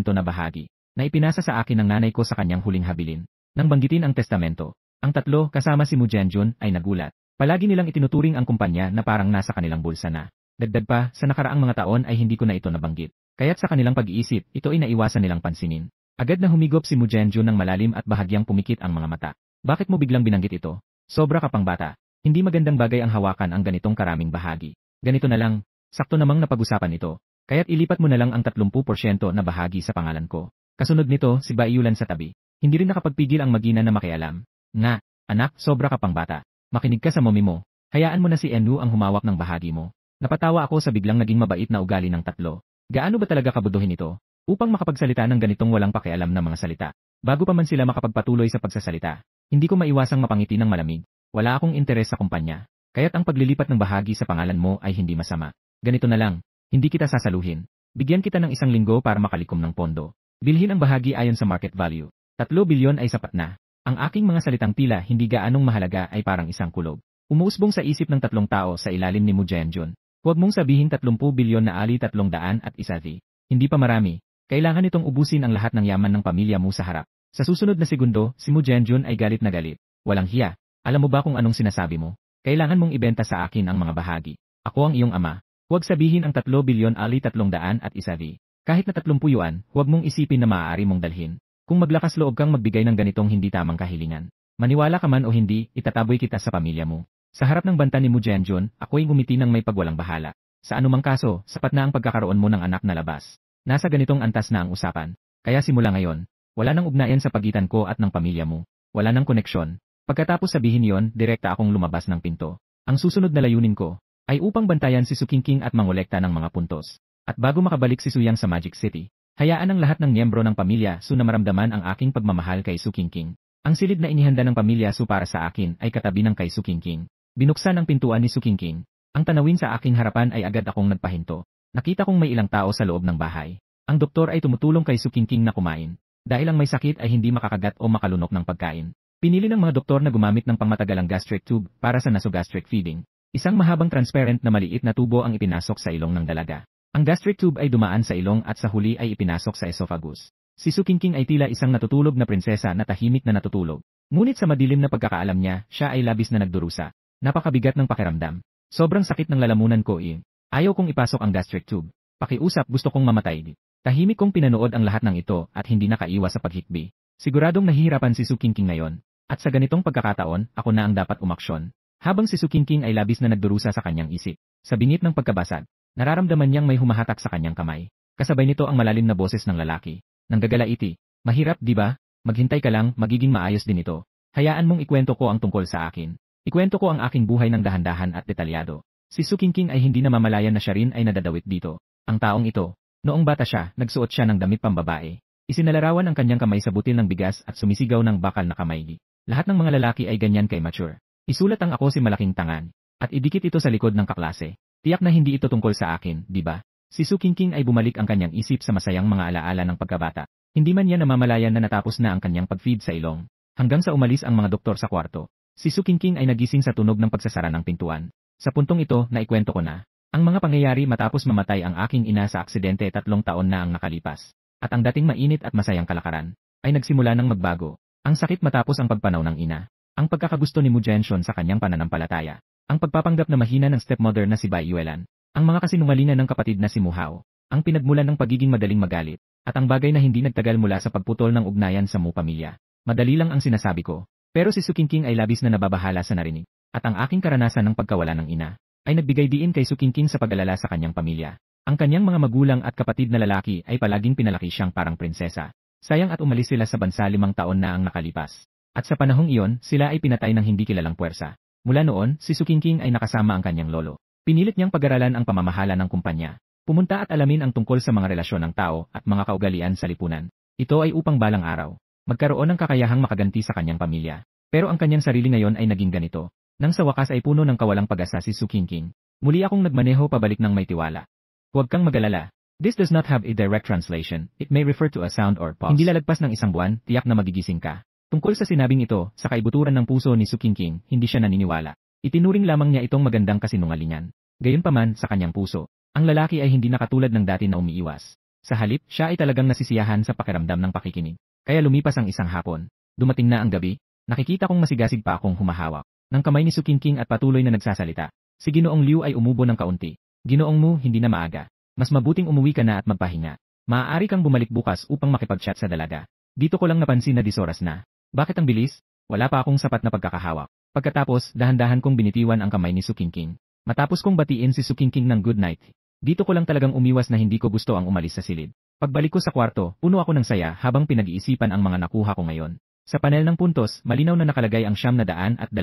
na bahagi na ipinasa sa akin ng nanay ko sa kanyang huling habilin. Nang banggitin ang testamento, ang tatlo kasama si Mu Jianjun ay nagulat. Palagi nilang itinuturing ang kumpanya na parang nasa kanilang bulsa na. Dagdag pa, sa nakaraang mga taon ay hindi ko na ito nabanggit. Kaya't sa kanilang pag-iisip, ito ay naiwasan nilang pansinin. Agad na humigop si Mu Jianjun ng malalim at bahagyang pumikit ang mga mata. Bakit mo biglang binanggit ito? Sobra ka pang bata. Hindi magandang bagay ang hawakan ang ganitong karaming bahagi. Ganito na lang, sakto namang napag-usapan ito. Kaya't ilipat mo na lang ang 30% na bahagi sa pangalan ko. Kasunod nito, si Baiyulan sa tabi. Hindi rin nakapagpigil ang magina na makialam. Nga, anak, sobra ka pang bata. Makinig ka sa mommy mo. Hayaan mo na si Enlu ang humawak ng bahagi mo. Napatawa ako sa biglang naging mabait na ugali ng tatlo. Gaano ba talaga kabuduhin ito? Upang makapagsalita ng ganitong walang pakialam na mga salita. Bago pa man sila makapagpatuloy sa pagsasalita, hindi ko maiwasang mapangiti ng malamig. Wala akong interes sa kumpanya. Kaya't ang paglilipat ng bahagi sa pangalan mo ay hindi masama. Ganito na lang, hindi kita sasaluhin. Bigyan kita ng 1 linggo para makalikom ng pondo. Bilhin ang bahagi ayon sa market value. 3 bilyon ay sapat na. Ang aking mga salitang tila hindi gaanong mahalaga ay parang isang kulog. Umuusbong sa isip ng tatlong tao sa ilalim ni Mu Jianjun. Huwag mong sabihin 30 bilyon na ali 300 at 1. Hindi pa marami. Kailangan itong ubusin ang lahat ng yaman ng pamilya mo sa harap. Sa susunod na segundo, si Mu Jianjun ay galit na galit. Walang hiya. Alam mo ba kung anong sinasabi mo? Kailangan mong ibenta sa akin ang mga bahagi. Ako ang iyong ama. Huwag sabihin ang 3 bilyon ali 301 at isa di. Kahit na 30 yuan, huwag mong isipin na maaari mong dalhin. Kung maglakas loob kang magbigay ng ganitong hindi tamang kahilingan. Maniwala ka man o hindi, itataboy kita sa pamilya mo. Sa harap ng banta ni Mu Jianjun, ako'y ngumiti ng may pagwalang bahala. Sa anumang kaso, sapat na ang pagkakaroon mo ng anak na labas. Nasa ganitong antas na ang usapan. Kaya simula ngayon, wala nang ugnayan sa pagitan ko at ng pamilya mo. Wala nang koneksyon. Pagkatapos sabihin yon, direkta akong lumabas ng pinto. Ang susunod na layunin ko ay upang bantayan si Su Qingqing at mangolekta ng mga puntos. At bago makabalik si Su Yang sa Magic City, hayaan ang lahat ng miyembro ng pamilya Su na maramdaman ang aking pagmamahal kay Su Qingqing. Ang silid na inihanda ng pamilya Su para sa akin ay katabi ng kay Su Qingqing. Binuksan ang pintuan ni Su Qingqing. Ang tanawin sa aking harapan ay agad akong nagpahinto. Nakita kong may ilang tao sa loob ng bahay. Ang doktor ay tumutulong kay Su Qingqing na kumain. Dahil ang may sakit ay hindi makakagat o makalunok ng pagkain. Pinili ng mga doktor na gumamit ng pangmatagalang gastric tube para sa nasogastric feeding. Isang mahabang transparent na maliit na tubo ang ipinasok sa ilong ng dalaga. Ang gastric tube ay dumaan sa ilong at sa huli ay ipinasok sa esophagus. Si Su Qingqing ay tila isang natutulog na prinsesa na tahimik na natutulog. Ngunit sa madilim na pagkakaalam niya, siya ay labis na nagdurusa. Napakabigat ng pakiramdam. Sobrang sakit ng lalamunan ko Ayaw kong ipasok ang gastric tube. Pakiusap, gusto kong mamatay. Tahimik kong pinanood ang lahat ng ito at hindi nakaiwas sa paghikbi. Siguradong nahihirapan si Su Qingqing ngayon. At sa ganitong pagkakataon, ako na ang dapat umaksyon. Habang si Su Qingqing ay labis na nagdurusa sa kanyang isip. Sa bingit ng pagkabasag, nararamdaman niyang may humahatak sa kanyang kamay. Kasabay nito ang malalim na boses ng lalaki. Nanggagalaiti. Mahirap, di ba? Maghintay ka lang, magiging maayos din ito. Hayaan mong ikwento ko ang tungkol sa akin. Ikwento ko ang aking buhay ng dahan-dahan at detalyado. Si Su Qingqing ay hindi namamalayan na siya rin ay nadadawit dito. Ang taong ito, noong bata siya, nagsuot siya ng damit pambabae. Isinalarawan ang kanyang kamay sa butil ng bigas at sumisigaw ng bakal na kamay. Lahat ng mga lalaki ay ganyan kay mature. Isulat ang ako si malaking tangan. At idikit ito sa likod ng kaklase. Tiyak na hindi ito tungkol sa akin, di ba? Si Su Qingqing ay bumalik ang kanyang isip sa masayang mga alaala ng pagkabata. Hindi man niya namamalayan na natapos na ang kanyang pag-feed sa ilong. Hanggang sa umalis ang mga doktor sa kwarto. Si Su Qingqing ay nagising sa tunog ng pagsasara ng pintuan. Sa puntong ito, naikwento ko na. Ang mga pangyayari matapos mamatay ang aking ina sa aksidente 3 taon na ang nakalipas. At ang dating mainit at masayang kalakaran ay nagsimula ng magbago. Ang sakit matapos ang pagpanaw ng ina. Ang pagkakagusto ni Mu Jianshun sa kanyang pananampalataya. Ang pagpapanggap na mahina ng stepmother na si Bai Yuelan. Ang mga kasinungalingan ng kapatid na si Mu Hao. Ang pinagmulan ng pagiging madaling magalit. At ang bagay na hindi nagtagal mula sa pagputol ng ugnayan sa Mu pamilya. Madali lang ang sinasabi ko. Pero si Su Qingqing ay labis na nababahala sa narinig. At ang aking karanasan ng pagkawala ng ina ay nagbigay diin kay Su Qingqing sa pag-alala sa kanyang pamilya. Ang kanyang mga magulang at kapatid na lalaki ay palaging pinalaki siyang parang prinsesa. Sayang at umalis sila sa bansa 5 taon na ang nakalipas. At sa panahong iyon, sila ay pinatay ng hindi kilalang puwersa. Mula noon, si Su Qingqing ay nakasama ang kanyang lolo. Pinilit niyang pag-aralan ang pamamahala ng kumpanya. Pumunta at alamin ang tungkol sa mga relasyon ng tao at mga kaugalian sa lipunan. Ito ay upang balang araw magkaroon ng kakayahang makaganti sa kanyang pamilya. Pero ang kanyang sarili ngayon ay naging ganito. Nang sa wakas ay puno ng kawalang pag-asa si Su Qingqing. Muli akong nagmaneho pabalik ng may tiwala. Huwag kang magalala. This does not have a direct translation. It may refer to a sound or pause. Hindi lalagpas ng isang buwan, tiyak na magigising ka. Tungkol sa sinabing ito, sa kaibuturan ng puso ni Su Qingqing, hindi siya naniniwala. Itinuring lamang niya itong magandang kasinungalingan. Gayunpaman, sa kanyang puso, ang lalaki ay hindi na katulad ng dati na umiiwas. Sa halip, siya ay talagang nasisiyahan sa pakiramdam ng pakikinig. Kaya lumipas ang isang hapon. Dumating na ang gabi, nakikita kong masigasig pa akong humahawak ng kamay ni Su Qingqing at patuloy na nagsasalita. Si Ginoong Liu ay umubo ng kaunti. Ginoong Mu, hindi na maaga. Mas mabuting umuwi ka na at magpahinga. Maaari kang bumalik bukas upang makipag-chat sa dalaga. Dito ko lang napansin na 10 oras na. Bakit ang bilis? Wala pa akong sapat na pagkakahawak. Pagkatapos, dahan-dahan kong binitiwan ang kamay ni Su Qingqing. Matapos kong batiin si Su Qingqing ng good night. Dito ko lang talagang umiwas na hindi ko gusto ang umalis sa silid. Pagbalik ko sa kwarto, puno ako ng saya habang pinag-iisipan ang mga nakuha ko ngayon. Sa panel ng puntos, malinaw na nakalagay ang 920.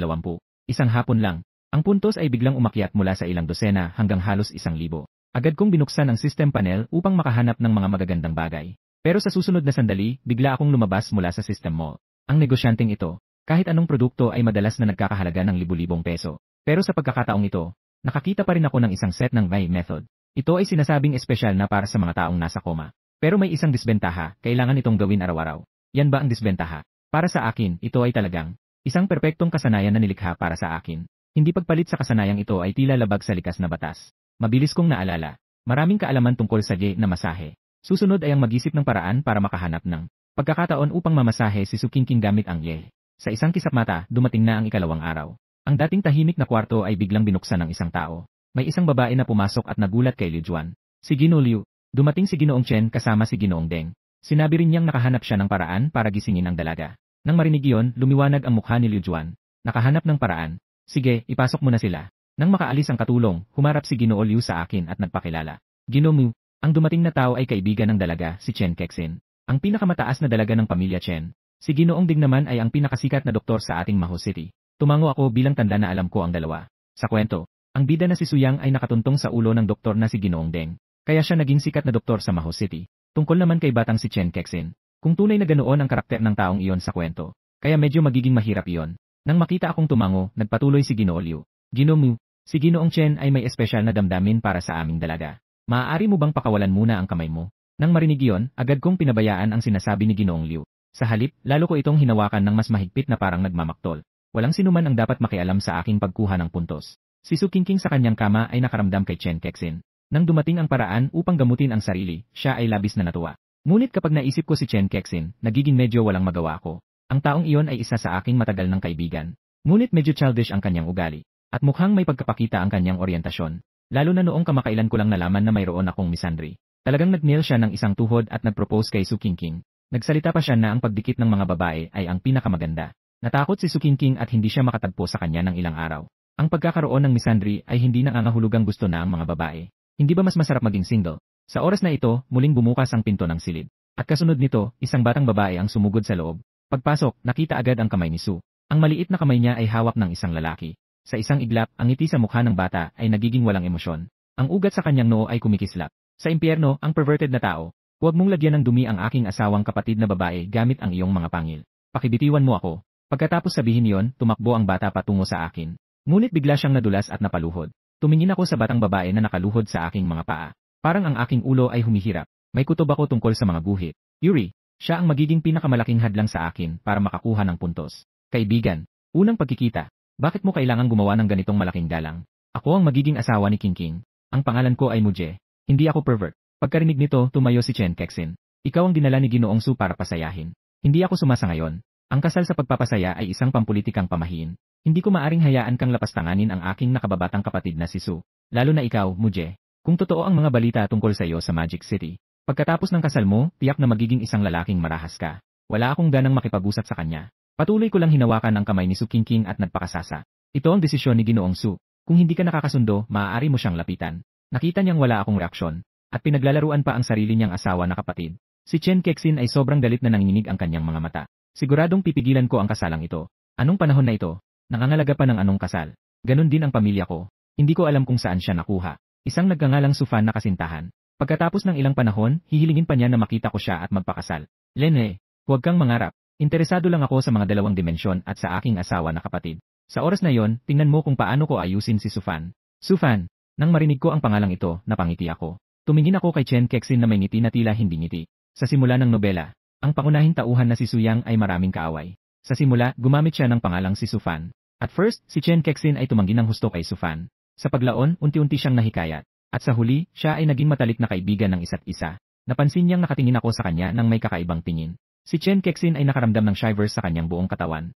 Isang hapon lang. Ang puntos ay biglang umakyat mula sa ilang dosena hanggang halos 1,000. Agad kong binuksan ang system panel upang makahanap ng mga magagandang bagay. Pero sa susunod na sandali, bigla akong lumabas mula sa system mall. Ang negosyanteng ito, kahit anong produkto ay madalas na nagkakahalaga ng libu-libong peso. Pero sa pagkakataong ito, nakakita pa rin ako ng isang set ng Vai method. Ito ay sinasabing espesyal na para sa mga taong nasa koma. Pero may isang disbentaha, kailangan itong gawin araw-araw. Yan ba ang disbentaha? Para sa akin, ito ay talagang isang perpektong kasanayan na nilikha para sa akin. Hindi pagpalit sa kasanayang ito ay tila labag sa likas na batas. Mabilis kong naalala. Maraming kaalaman tungkol sa J na masahe. Susunod ay ang mag-isip ng paraan para makahanap ng pagkakataon upang mamasahe si Su Qingqing gamit ang ye. Sa isang kisap mata, dumating na ang ikalawang araw. Ang dating tahimik na kwarto ay biglang binuksan ng isang tao. May isang babae na pumasok at nagulat kay Liu Juan. Si Gino Liu. Dumating si Ginoong Chen kasama si Ginoong Deng. Sinabi rin niyang nakahanap siya ng paraan para gisingin ang dalaga. Nang marinig iyon, lumiwanag ang mukha ni Liu Juan. Nakahanap ng paraan. Sige, ipasok mo na sila. Nang makaalis ang katulong, humarap si Ginoo Liu sa akin at nagpakilala. Ginoo Mu, ang dumating na tao ay kaibigan ng dalaga, si Chen Kexin. Ang pinakamataas na dalaga ng pamilya Chen. Si Ginoong Ding naman ay ang pinakasikat na doktor sa ating Maho City. Tumango ako bilang tanda na alam ko ang dalawa. Sa kwento, ang bida na si Suyang ay nakatuntong sa ulo ng doktor na si Ginoong Deng. Kaya siya naging sikat na doktor sa Maho City. Tungkol naman kay batang si Chen Kexin. Kung tunay na ganoon ang karakter ng taong iyon sa kwento, kaya medyo magiging mahirap iyon. Nang makita akong tumango, nagpatuloy si Ginoo Liu. Ginoo Mu, si Ginoong Chen ay may espesyal na damdamin para sa aming dalaga. Maaari mo bang pakawalan muna ang kamay mo? Nang marinig iyon, agad kong pinabayaan ang sinasabi ni Ginoong Liu. Sa halip, lalo ko itong hinawakan ng mas mahigpit na parang nagmamaktol. Walang sinuman ang dapat makialam sa aking pagkuha ng puntos. Si Su Qingqing sa kanyang kama ay nakaramdam kay Chen Kexin. Nang dumating ang paraan upang gamutin ang sarili, siya ay labis na natuwa. Ngunit kapag naisip ko si Chen Kexin, nagiging medyo walang magawa ko. Ang taong iyon ay isa sa aking matagal ng kaibigan. Ngunit medyo childish ang kanyang ugali. At mukhang may pagkapakita ang kanyang oryentasyon. Lalo na noong kamakailan ko lang nalaman na mayroon akong misandry. Talagang nag-nail siya ng isang tuhod at nag-propose kay Su Qingqing. Nagsalita pa siya na ang pagdikit ng mga babae ay ang pinakamaganda. Natakot si Su Qingqing at hindi siya makatagpo sa kanya ng ilang araw. Ang pagkakaroon ng misandry ay hindi nangangahulugang gusto na ang mga babae. Hindi ba mas masarap maging single? Sa oras na ito, muling bumukas ang pinto ng silid. At kasunod nito, isang batang babae ang sumugod sa loob. Pagpasok, nakita agad ang kamay ni Su. Ang maliit na kamay niya ay hawak ng isang lalaki. Sa isang iglap, ang ngiti sa mukha ng bata ay nagiging walang emosyon. Ang ugat sa kanyang noo ay kumikislap. Sa impyerno, ang perverted na tao. Huwag mong lagyan ng dumi ang aking asawang kapatid na babae gamit ang iyong mga pangil. Pakibitiwan mo ako. Pagkatapos sabihin iyon, tumakbo ang bata patungo sa akin. Ngunit bigla siyang nadulas at napaluhod. Tumingin ako sa batang babae na nakaluhod sa aking mga paa. Parang ang aking ulo ay humihirap. May kutob ako tungkol sa mga guhit. Yuri, siya ang magiging pinakamalaking hadlang sa akin para makakuha ng puntos. Kaibigan, unang pagkikita. Bakit mo kailangang gumawa ng ganitong malaking galang? Ako ang magiging asawa ni Qingqing. Ang pangalan ko ay Muje. Hindi ako pervert. Pagkarinig nito, tumayo si Chen Kexin. Ikaw ang dinala ni Ginoong Su para pasayahin. Hindi ako sumasangayon. Ang kasal sa pagpapasaya ay isang pampulitikang pamahiin. Hindi ko maaring hayaan kang lapastanganin ang aking nakababatang kapatid na si Su. Lalo na ikaw, Muje. Kung totoo ang mga balita tungkol sa iyo sa Magic City, pagkatapos ng kasal mo, tiyak na magiging isang lalaking marahas ka. Wala akong ganang makipag-usap sa kanya. Patuloy ko lang hinawakan ang kamay ni Su Qingqing at nagpakasasa. Ito ang desisyon ni Ginoong Su. Kung hindi ka nakakasundo, maaari mo siyang lapitan. Nakita niyang wala akong reaksyon. At pinaglalaruan pa ang sarili niyang asawa na kapatid. Si Chen Kexin ay sobrang galit na nanginginig ang kanyang mga mata. Siguradong pipigilan ko ang kasalang ito. Anong panahon na ito? Nangangalaga pa ng anong kasal? Ganon din ang pamilya ko. Hindi ko alam kung saan siya nakuha. Isang nagngangalang Sufan na kasintahan. Pagkatapos ng ilang panahon, hihilingin pa niya na makita ko siya at magpakasal. Lene, huwag kang mangarap. Interesado lang ako sa mga dalawang dimensyon at sa aking asawa na kapatid. Sa oras na yon, tingnan mo kung paano ko ayusin si Sufan. Sufan, nang marinig ko ang pangalang ito, napangiti ako. Tumingin ako kay Chen Kexin na may ngiti na tila hindi ngiti. Sa simula ng nobela, ang pangunahing tauhan na si Suyang ay maraming kaaway. Sa simula, gumamit siya ng pangalang si Sufan. At first, si Chen Kexin ay tumanggi ng husto kay Sufan. Sa paglaon, unti-unti siyang nahikayat. At sa huli, siya ay naging matalik na kaibigan ng isa't isa. Napansin niyang nakatingin ako sa kanya nang may kakaibang tingin. Si Chen Kexin ay nakaramdam ng shivers sa kanyang buong katawan.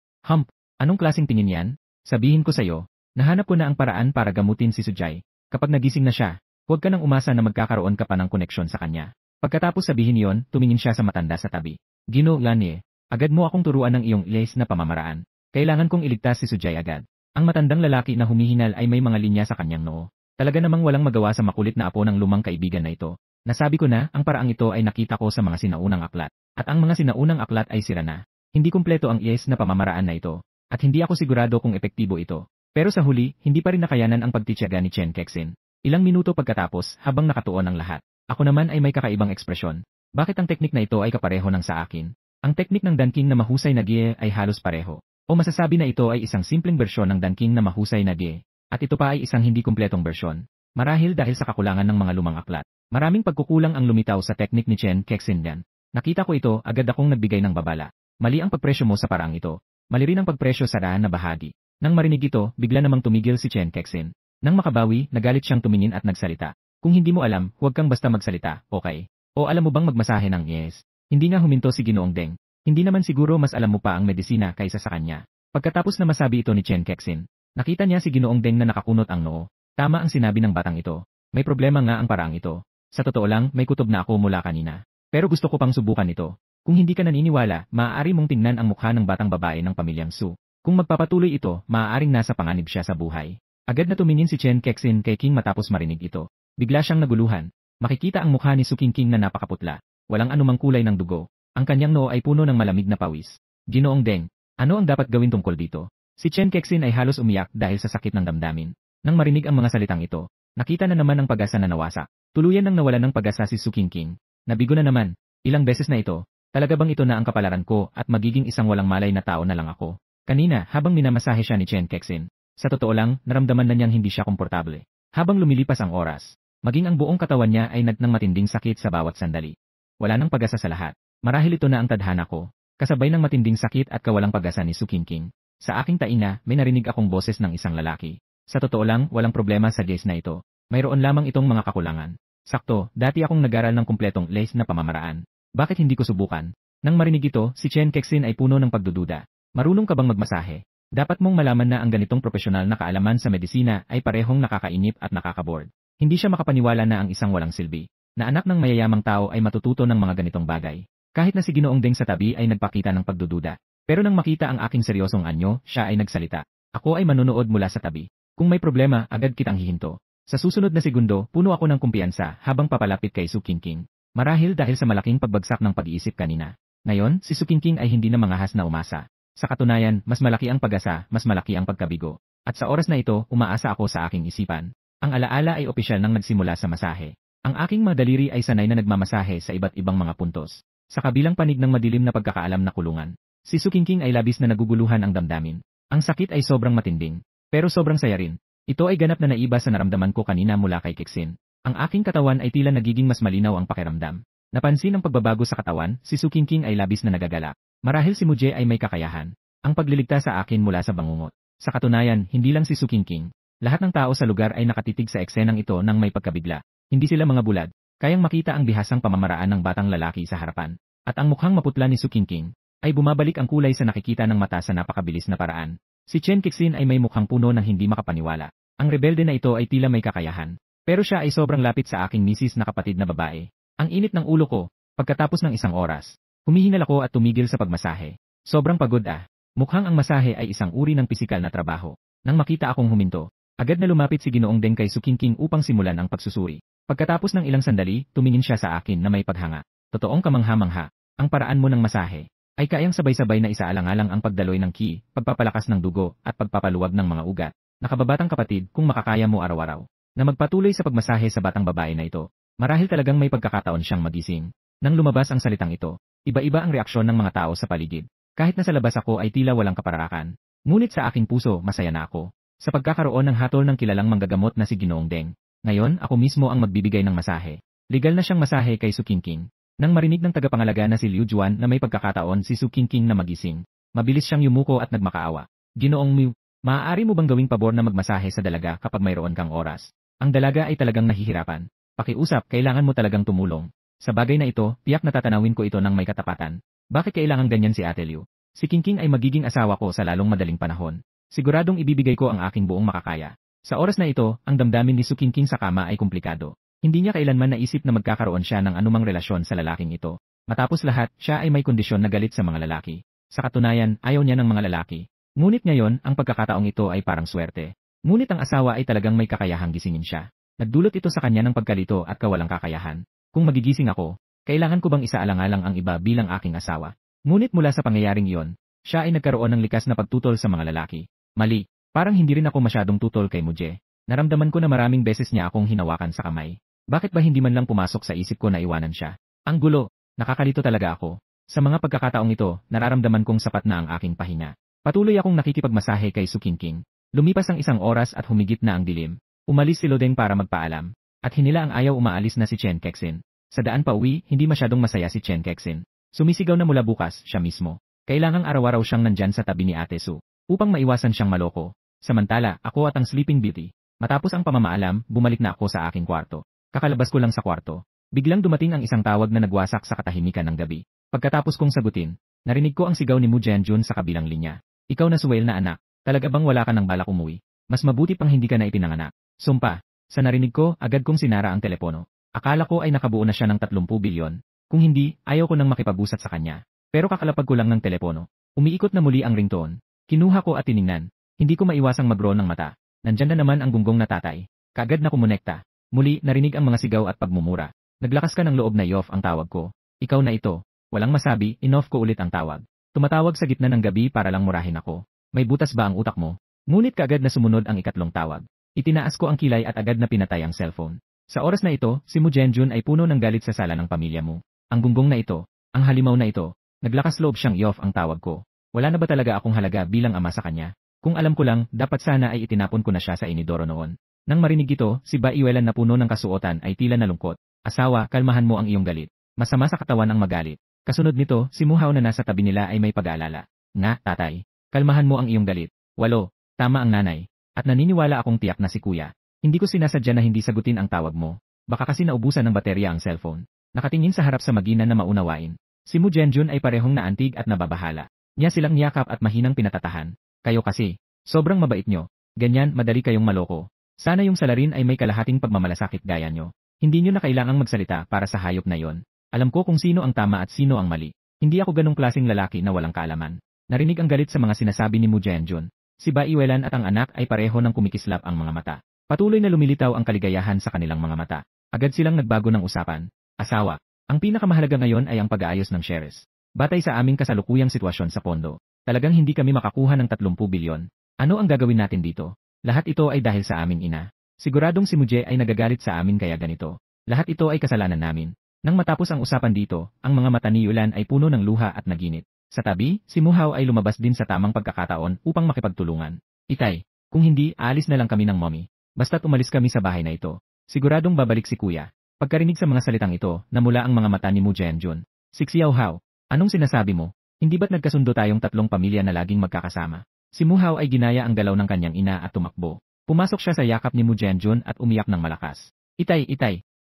Anong klaseng tingin yan? Sabihin ko sa'yo, nahanap ko na ang paraan para gamutin si Sujay. Kapag nagising na siya, huwag ka nang umasa na magkakaroon ka pa ng koneksyon sa kanya. Pagkatapos sabihin yon, tumingin siya sa matanda sa tabi. Gino Lanie, agad mo akong turuan ng iyong ilays na pamamaraan. Kailangan kong iligtas si Sujay agad. Ang matandang lalaki na humihinal ay may mga linya sa kanyang noo. Talaga namang walang magawa sa makulit na apo ng lumang kaibigan na ito. Nasabi ko na, ang paraang ito ay nakita ko sa mga sinaunang aklat. At ang mga sinaunang aklat ay sira na. Hindi kumpleto ang ilays na pamamaraan na ito. At hindi ako sigurado kung epektibo ito. Pero sa huli, hindi pa rin nakayanan ang pagtitiyaga ni Chen Kexin. Ilang minuto pagkatapos, habang nakatuon ang lahat, ako naman ay may kakaibang ekspresyon. Bakit ang teknik na ito ay kapareho ng sa akin? Ang teknik ng Danking na mahusay na gie ay halos pareho. O masasabi na ito ay isang simpleng bersyon ng Danking na mahusay na gie. At ito pa ay isang hindi kumpletong bersyon. Marahil dahil sa kakulangan ng mga lumang aklat. Maraming pagkukulang ang lumitaw sa teknik ni Chen Kexin yan. Nakita ko ito, agad akong nagbigay ng babala. Mali ang pagpresyo mo sa paraang ito. Mali rin ang pagpresyo sa daan na bahagi. Nang marinig ito, bigla namang tumigil si Chen Kexin. Nang makabawi, nagalit siyang tumingin at nagsalita. Kung hindi mo alam, huwag kang basta magsalita, okay? O alam mo bang magmasahe ng yes? Hindi nga huminto si Ginoong Deng. Hindi naman siguro mas alam mo pa ang medisina kaysa sa kanya. Pagkatapos na masabi ito ni Chen Kexin, nakita niya si Ginoong Deng na nakakunot ang noo. Tama ang sinabi ng batang ito. May problema nga ang paraang ito. Sa totoo lang, may kutob na ako mula kanina. Pero gusto ko pang subukan ito. Kung hindi ka naniniwala, maaari mong tingnan ang mukha ng batang babae ng pamilyang Su. Kung magpapatuloy ito, maaaring nasa panganib siya sa buhay. Agad na tumingin si Chen Kexin kay King matapos marinig ito. Bigla siyang naguluhan. Makikita ang mukha ni Su King na napakaputla. Walang anumang kulay ng dugo. Ang kanyang noo ay puno ng malamig na pawis. Ginoong Deng, ano ang dapat gawin tungkol dito? Si Chen Kexin ay halos umiyak dahil sa sakit ng damdamin. Nang marinig ang mga salitang ito, nakita na naman ang pag-asa na nawasak. Tuluyan nang nawalan ng pag-asa si Su King. Nabigo na naman. Ilang beses na ito. Talaga bang ito na ang kapalaran ko at magiging isang walang malay na tao na lang ako? Kanina, habang minamasahe siya ni Chen Kexin, sa totoo lang, naramdaman na niyang hindi siya komportable. Habang lumilipas ang oras, maging ang buong katawan niya ay ng matinding sakit sa bawat sandali. Wala nang pag-asa sa lahat. Marahil ito na ang tadhana ko. Kasabay ng matinding sakit at kawalang pag-asa ni Su King. Sa aking taina, may narinig akong boses ng isang lalaki. Sa totoo lang, walang problema sa les na ito. Mayroon lamang itong mga kakulangan. Sakto, dati akong nag-aral ng kumpletong les na pamamaraan. Bakit hindi ko subukan? Nang marinig ito, si Chen Kexin ay puno ng pagdududa. Marunong ka bang magmasahe? Dapat mong malaman na ang ganitong profesional na kaalaman sa medisina ay parehong nakakainip at nakakaboard. Hindi siya makapaniwala na ang isang walang silbi, na anak ng mayayamang tao ay matututo ng mga ganitong bagay. Kahit na si Ginoong Deng sa tabi ay nagpakita ng pagdududa. Pero nang makita ang aking seryosong anyo, siya ay nagsalita. Ako ay manunood mula sa tabi. Kung may problema, agad kitang hihinto. Sa susunod na segundo, puno ako ng kumpiyansa habang papalapit kay Su King. Marahil dahil sa malaking pagbagsak ng pag-iisip kanina. Ngayon, si Su King ay hindi na mangahas na umasa. Sa katunayan, mas malaki ang pag-asa, mas malaki ang pagkabigo. At sa oras na ito, umaasa ako sa aking isipan. Ang alaala ay opisyal nang nagsimula sa masahe. Ang aking mga daliri ay sanay na nagmamasahe sa iba't ibang mga puntos. Sa kabilang panig ng madilim na pagkakaalam na kulungan, si Su King ay labis na naguguluhan ang damdamin. Ang sakit ay sobrang matinding, pero sobrang saya rin. Ito ay ganap na naiba sa naramdaman ko kanina mula kay Kexin. Ang aking katawan ay tila nagiging mas malinaw ang pakiramdam. Napansin ang pagbabago sa katawan, si Su King ay labis na nagagalak. Marahil si Muje ay may kakayahan. Ang pagliligtas sa akin mula sa bangungot. Sa katunayan, hindi lang si Su King. Lahat ng tao sa lugar ay nakatitig sa eksenang ito nang may pagkabigla. Hindi sila mga bulad. Kayang makita ang bihasang pamamaraan ng batang lalaki sa harapan. At ang mukhang maputla ni Su King ay bumabalik ang kulay sa nakikita ng mata sa napakabilis na paraan. Si Chen Kexin ay may mukhang puno ng hindi makapaniwala. Ang rebelde na ito ay tila may kakayahan. Pero siya ay sobrang lapit sa aking misis na kapatid na babae. Ang init ng ulo ko, pagkatapos ng isang oras. Humihingal ako at tumigil sa pagmasahe. Sobrang pagod ah. Mukhang ang masahe ay isang uri ng pisikal na trabaho. Nang makita akong huminto, agad na lumapit si Ginoong Deng kay Su King upang simulan ang pagsusuri. Pagkatapos ng ilang sandali, tumingin siya sa akin na may paghanga. Totoong kamangha-mangha. Ang paraan mo ng masahe ay kayang sabay-sabay na isaalang-alang ang pagdaloy ng ki, pagpapalakas ng dugo, at pagpapaluwag ng mga ugat. Nakababatang kapatid, kung makakaya mo araw-araw na magpatuloy sa pagmasahe sa batang babae na ito, marahil talagang may pagkakataon siyang magising. Nang lumabas ang salitang ito, iba-iba ang reaksyon ng mga tao sa paligid. Kahit na sa labas ako ay tila walang kapararakan. Ngunit sa aking puso, masaya na ako. Sa pagkakaroon ng hatol ng kilalang manggagamot na si Ginoong Deng. Ngayon, ako mismo ang magbibigay ng masahe. Legal na siyang masahe kay Su King. Nang marinig ng tagapangalaga na si Liu Juan na may pagkakataon si Su King na magising, mabilis siyang yumuko at nagmakaawa. Ginoong Miu, maaari mo bang gawing pabor na magmasahe sa dalaga kapag mayroon kang oras? Ang dalaga ay talagang nahihirapan. Pakiusap, kailangan mo talagang tumulong. Sa bagay na ito, tiyak na tatanawin ko ito ng may katapatan. Bakit kailangan ganyan si Ate Liu? Si King ay magiging asawa ko sa lalong madaling panahon. Siguradong ibibigay ko ang aking buong makakaya. Sa oras na ito, ang damdamin ni Su King sa kama ay komplikado. Hindi niya kailanman naisip na magkakaroon siya ng anumang relasyon sa lalaking ito. Matapos lahat, siya ay may kondisyon na galit sa mga lalaki. Sa katunayan, ayaw niya ng mga lalaki. Ngunit ngayon, ang pagkakataong ito ay parang swerte. Ngunit ang asawa ay talagang may kakayahang gisingin siya. Nagdulot ito sa kanya ng pagkalito at kawalang kakayahan. Kung magigising ako, kailangan ko bang isaalang-alang ang iba bilang aking asawa? Ngunit mula sa pangyayaring iyon, siya ay nagkaroon ng likas na pagtutol sa mga lalaki. Mali, parang hindi rin ako masyadong tutol kay Muje. Naramdaman ko na maraming beses niya akong hinawakan sa kamay. Bakit ba hindi man lang pumasok sa isip ko na iwanan siya? Ang gulo, nakakalito talaga ako. Sa mga pagkakataong ito, nararamdaman kong sapat na ang aking pahinga. Patuloy akong nakikipagmasahe kay Su King. Lumipas ang isang oras at humigit na ang dilim. Umalis si Lodeng para magpaalam. At hinila ang ayaw umaalis na si Chen Kexin. Sa daan pa uwi, hindi masyadong masaya si Chen Kexin. Sumisigaw na mula bukas, siya mismo. Kailangang araw-araw siyang nandyan sa tabi ni Ate Su, upang maiwasan siyang maloko. Samantala, ako at ang Sleeping Beauty. Matapos ang pamamaalam, bumalik na ako sa aking kwarto. Kakalabas ko lang sa kwarto. Biglang dumating ang isang tawag na nagwasak sa katahimikan ng gabi. Pagkatapos kong sagutin, narinig ko ang sigaw ni Mu Jianjun sa kabilang linya. Ikaw na Suel na anak, talaga bang wala ka ng balak umuwi? Mas mabuti pang hindi ka na ipinanganak. Sumpa, sa narinig ko, agad kong sinara ang telepono. Akala ko ay nakabuo na siya ng 30 bilyon. Kung hindi, ayaw ko nang makipag-usap sa kanya. Pero kakalapag ko lang ng telepono. Umiikot na muli ang ringtone. Kinuha ko at tiningnan. Hindi ko maiwasang mag-roll ng mata. Nandyan na naman ang gunggong na tatay. Kaagad na kumonekta. Muli, narinig ang mga sigaw at pagmumura. Naglakas ka ng loob na Yoff ang tawag ko. Ikaw na ito. Walang masabi, inoff ko ulit ang tawag. Tumatawag sa gitna ng gabi para lang murahin ako. May butas ba ang utak mo? Ngunit kaagad na sumunod ang ikatlong tawag. Itinaas ko ang kilay at agad na pinatay ang cellphone. Sa oras na ito, si Mu Jianjun ay puno ng galit sa sala ng pamilya mo. Ang gunggong na ito, ang halimaw na ito, naglakas loob siyang Yoff ang tawag ko. Wala na ba talaga akong halaga bilang ama sa kanya? Kung alam ko lang, dapat sana ay itinapon ko na siya sa inidoro noon. Nang marinig ito, si Ba Iwelan na puno ng kasuotan ay tila nalungkot. Asawa, kalmahan mo ang iyong galit. Masama sa katawan ang magalit. Kasunod nito, si Mu Hao na nasa tabi nila ay may pag-aalala. Nga, tatay. Kalmahan mo ang iyong galit. 8, tama ang nanay. At naniniwala akong tiyak na si kuya. Hindi ko sinasadya na hindi sagutin ang tawag mo. Baka kasi naubusan ng baterya ang cellphone. Nakatingin sa harap sa maginan na maunawain. Si Mu Jianjun ay parehong naantig at nababahala. Niya silang niyakap at mahinang pinatatahan. Kayo kasi, sobrang mabait nyo. Ganyan, madali kayong maloko. Sana yung salarin ay may kalahating pagmamalasakit gaya nyo. Hindi nyo na kailangang magsalita para sa hayop na yon. Alam ko kung sino ang tama at sino ang mali. Hindi ako ganong klaseng lalaki na walang kaalaman. Narinig ang galit sa mga sinasabi ni Mu Jianjun. Si Ba Iwelan at ang anak ay pareho ng kumikislap ang mga mata. Patuloy na lumilitaw ang kaligayahan sa kanilang mga mata. Agad silang nagbago ng usapan. Asawa, ang pinakamahalaga ngayon ay ang pag-aayos ng shares. Batay sa aming kasalukuyang sitwasyon sa pondo, talagang hindi kami makakuha ng 30 bilyon. Ano ang gagawin natin dito? Lahat ito ay dahil sa aming ina. Siguradong si Muje ay nagagalit sa amin kaya ganito. Lahat ito ay kasalanan namin. Nang matapos ang usapan dito, ang mga mata ni Yulan ay puno ng luha at naginit. Sa tabi, si Mu Hao ay lumabas din sa tamang pagkakataon upang makipagtulungan. Itay, kung hindi, aalis na lang kami ng mommy. Basta't umalis kami sa bahay na ito. Siguradong babalik si kuya. Pagkarinig sa mga salitang ito, namula ang mga mata ni Mu Jianjun. Si Xiao Hao, anong sinasabi mo? Hindi ba't nagkasundo tayong tatlong pamilya na laging magkakasama? Si Mu Hao ay ginaya ang galaw ng kanyang ina at tumakbo. Pumasok siya sa yakap ni Mu Jianjun at umiyak ng malakas. Itay,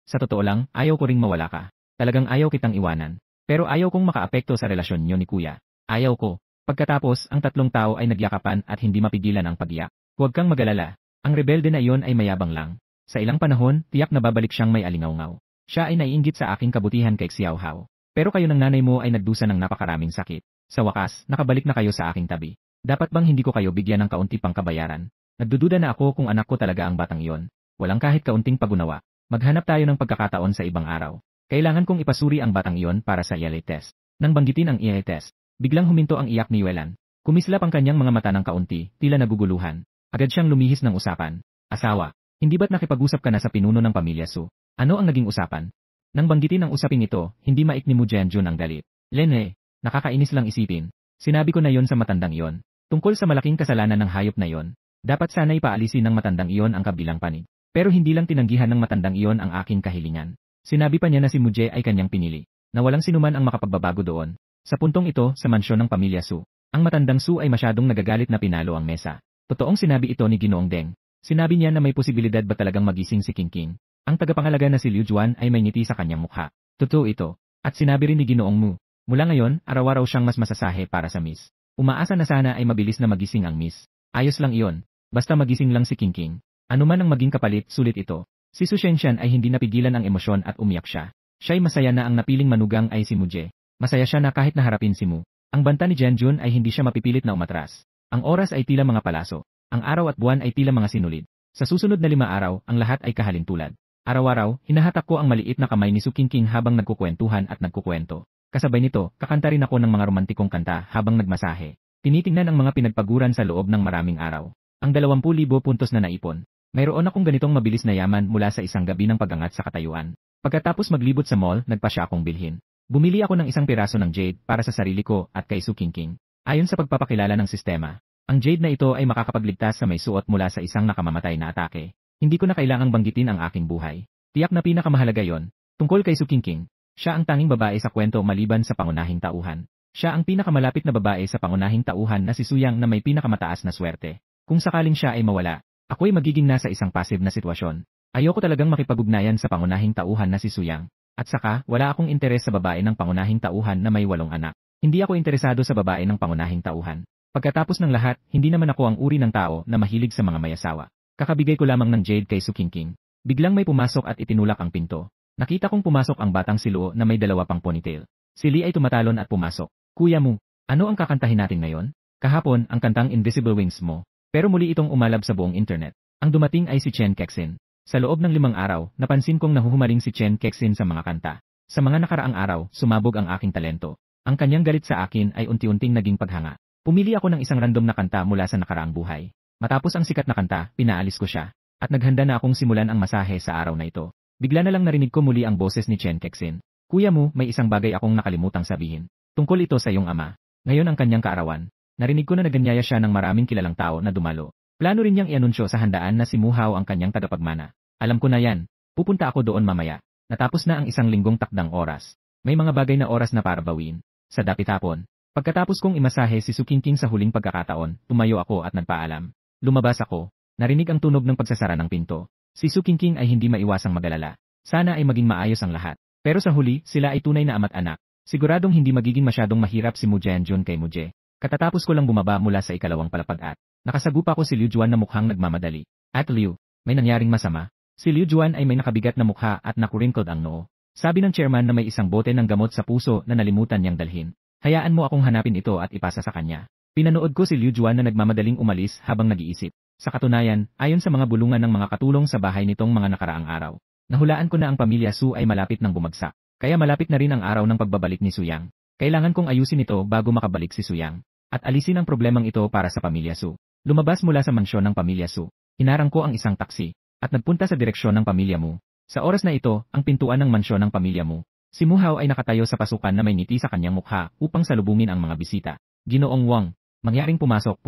sa totoo lang, ayaw ko ring mawala ka. Talagang ayaw kitang iwanan. Pero ayaw kong makaapekto sa relasyon niyo ni kuya. Ayaw ko. Pagkatapos, ang tatlong tao ay nagyakapan at hindi mapigilan ang pag-iyak. Huwag kang mag-alala. Ang rebelde na iyon ay mayabang lang. Sa ilang panahon, tiyak na babalik siyang may alingaw-ngaw. Siya ay naiinggit sa aking kabutihan kay Xiao Hao. Pero kayo ng nanay mo ay nagdusa ng napakaraming sakit. Sa wakas, nakabalik na kayo sa aking tabi. Dapat bang hindi ko kayo bigyan ng kaunti pang kabayaran? Nagdududa na ako kung anak ko talaga ang batang iyon. Walang kahit kaunting pagunawa. Maghanap tayo ng pagkakataon sa ibang araw. Kailangan kong ipasuri ang batang iyon para sa ELA test. Nang banggitin ang ELA test, biglang huminto ang iyak ni Yuelan. Kumislap ang kanyang mga mata ng kaunti, tila naguguluhan. Agad siyang lumihis ng usapan. Asawa, hindi ba't nakipag-usap ka na sa pinuno ng pamilya Su? Ano ang naging usapan? Nang banggitin ang usaping ito, hindi maik ni Mu Jianjun ang galit. Lene, nakakainis lang isipin. Sinabi ko na yon sa matandang iyon. Tungkol sa malaking kasalanan ng hayop na yon. Dapat sana'y paalisin ng matandang iyon ang kabilang panig. Pero hindi lang tinanggihan ng matandang iyon ang aking kahilingan. Sinabi pa niya na si Muje ay kanyang pinili, na walang sinuman ang makapagbabago doon. Sa puntong ito, sa mansyon ng pamilya Su, ang matandang Su ay masyadong nagagalit na pinalo ang mesa. Totoong sinabi ito ni Ginoong Deng. Sinabi niya na may posibilidad ba talagang magising si Qingqing. Ang tagapangalaga na si Liu Juan ay may ngiti sa kanyang mukha. Totoo ito. At sinabi rin ni Ginoong Mu, mula ngayon, araw-araw siyang mas masasahe para sa Miss. Umaasa na sana ay mabilis na magising ang Miss. Ayos lang iyon. Basta magising lang si Qingqing. Ano man ang maging kapalit, sulit ito. Si Su Shenshan ay hindi napigilan ang emosyon at umiyak siya. Siya'y masaya na ang napiling manugang ay si Muje. Masaya siya na kahit naharapin si Mu. Ang banta ni Jianjun ay hindi siya mapipilit na umatras. Ang oras ay tila mga palaso. Ang araw at buwan ay tila mga sinulid. Sa susunod na 5 araw, ang lahat ay kahalintulad. Araw-araw, hinahatak ko ang maliit na kamay ni Su Qingqing habang nagkukwentuhan at nagkukwento. Kasabay nito, kakanta rin ako ng mga romantikong kanta habang nagmasahe. Tinitingnan ang mga pinagpaguran sa loob ng maraming araw. Ang 20,000 puntos na naipon. Mayroon akong ganitong mabilis na yaman mula sa isang gabi ng pagangat sa katayuan. Pagkatapos maglibot sa mall, nagpa siya akong bilhin. Bumili ako ng isang piraso ng jade para sa sarili ko at kay Su Qingqing. Ayon sa pagpapakilala ng sistema, ang jade na ito ay makakapagligtas sa may suot mula sa isang nakamamatay na atake. Hindi ko na kailangang banggitin ang aking buhay. Tiyak na pinakamahalaga yon. Tungkol kay Su Qingqing, siya ang tanging babae sa kwento maliban sa pangunahing tauhan. Siya ang pinakamalapit na babae sa pangunahing tauhan na si Suyang na may pinakamataas na swerte. Kung sakaling siya ay mawala, ako'y magiging nasa isang passive na sitwasyon. Ayoko talagang makipag-ugnayan sa pangunahing tauhan na si Suyang. At saka, wala akong interes sa babae ng pangunahing tauhan na may 8 anak. Hindi ako interesado sa babae ng pangunahing tauhan. Pagkatapos ng lahat, hindi naman ako ang uri ng tao na mahilig sa mga mayasawa. Kakabigay ko lamang ng jade kay Su Qingqing. Biglang may pumasok at itinulak ang pinto. Nakita kong pumasok ang batang si Luo na may 2 pang ponytail. Si Lee ay tumatalon at pumasok. Kuya Mu, ano ang kakantahin natin ngayon? Kahapon, ang kantang Invisible Wings mo. Pero muli itong umalab sa buong internet. Ang dumating ay si Chen Kexin. Sa loob ng 5 araw, napansin kong nahuhumaling si Chen Kexin sa mga kanta. Sa mga nakaraang araw, sumabog ang aking talento. Ang kanyang galit sa akin ay unti-unting naging paghanga. Pumili ako ng isang random na kanta mula sa nakaraang buhay. Matapos ang sikat na kanta, pinaalis ko siya. At naghanda na akong simulan ang masahe sa araw na ito. Bigla na lang narinig ko muli ang boses ni Chen Kexin. Kuya Mu, may isang bagay akong nakalimutang sabihin. Tungkol ito sa iyong ama. Ngayon ang kanyang kaarawan. Narinig ko na naganyaya siya ng maraming kilalang tao na dumalo. Plano rin niyang ianunsyo sa handaan na si Mu Hao ang kanyang tagapagmana. Alam ko na yan. Pupunta ako doon mamaya. Natapos na ang 1 linggong takdang oras. May mga bagay na oras na para bawiin. Sa dapit hapon. Pagkatapos kong imasahe si Su Qingqing sa huling pagkakataon, tumayo ako at nagpaalam. Lumabas ako. Narinig ang tunog ng pagsasara ng pinto. Si Su Qingqing ay hindi maiwasang magalala. Sana ay maging maayos ang lahat. Pero sa huli, sila ay tunay na ama't anak. Siguradong hindi magiging masyadong mahirap si Mu Jianjun kay Mu Jie. Katatapos ko lang bumaba mula sa ikalawang palapag at nakasagupa ko si Liu Juan na mukhang nagmamadali. At Liu, may nangyaring masama. Si Liu Juan ay may nakabigat na mukha at nakurinkled ang noo. Sabi ng chairman na may isang bote ng gamot sa puso na nalimutan niyang dalhin. Hayaan mo akong hanapin ito at ipasa sa kanya. Pinanood ko si Liu Juan na nagmamadaling umalis habang nag-iisip. Sa katunayan, ayon sa mga bulungan ng mga katulong sa bahay nitong mga nakaraang araw, nahulaan ko na ang pamilya Su ay malapit ng bumagsak. Kaya malapit na rin ang araw ng pagbabalik ni Su Yang. Kailangan kong ayusin ito bago makabalik si Su Yang. At alisin ang problemang ito para sa pamilya Su. Lumabas mula sa mansyon ng pamilya Su. Hinarang ko ang isang taksi. At nagpunta sa direksyon ng pamilya Mu. Sa oras na ito, ang pintuan ng mansyon ng pamilya Mu. Si Mu Hao ay nakatayo sa pasukan na may ngiti sa kanyang mukha upang salubungin ang mga bisita. Ginoong Wang, mangyaring pumasok.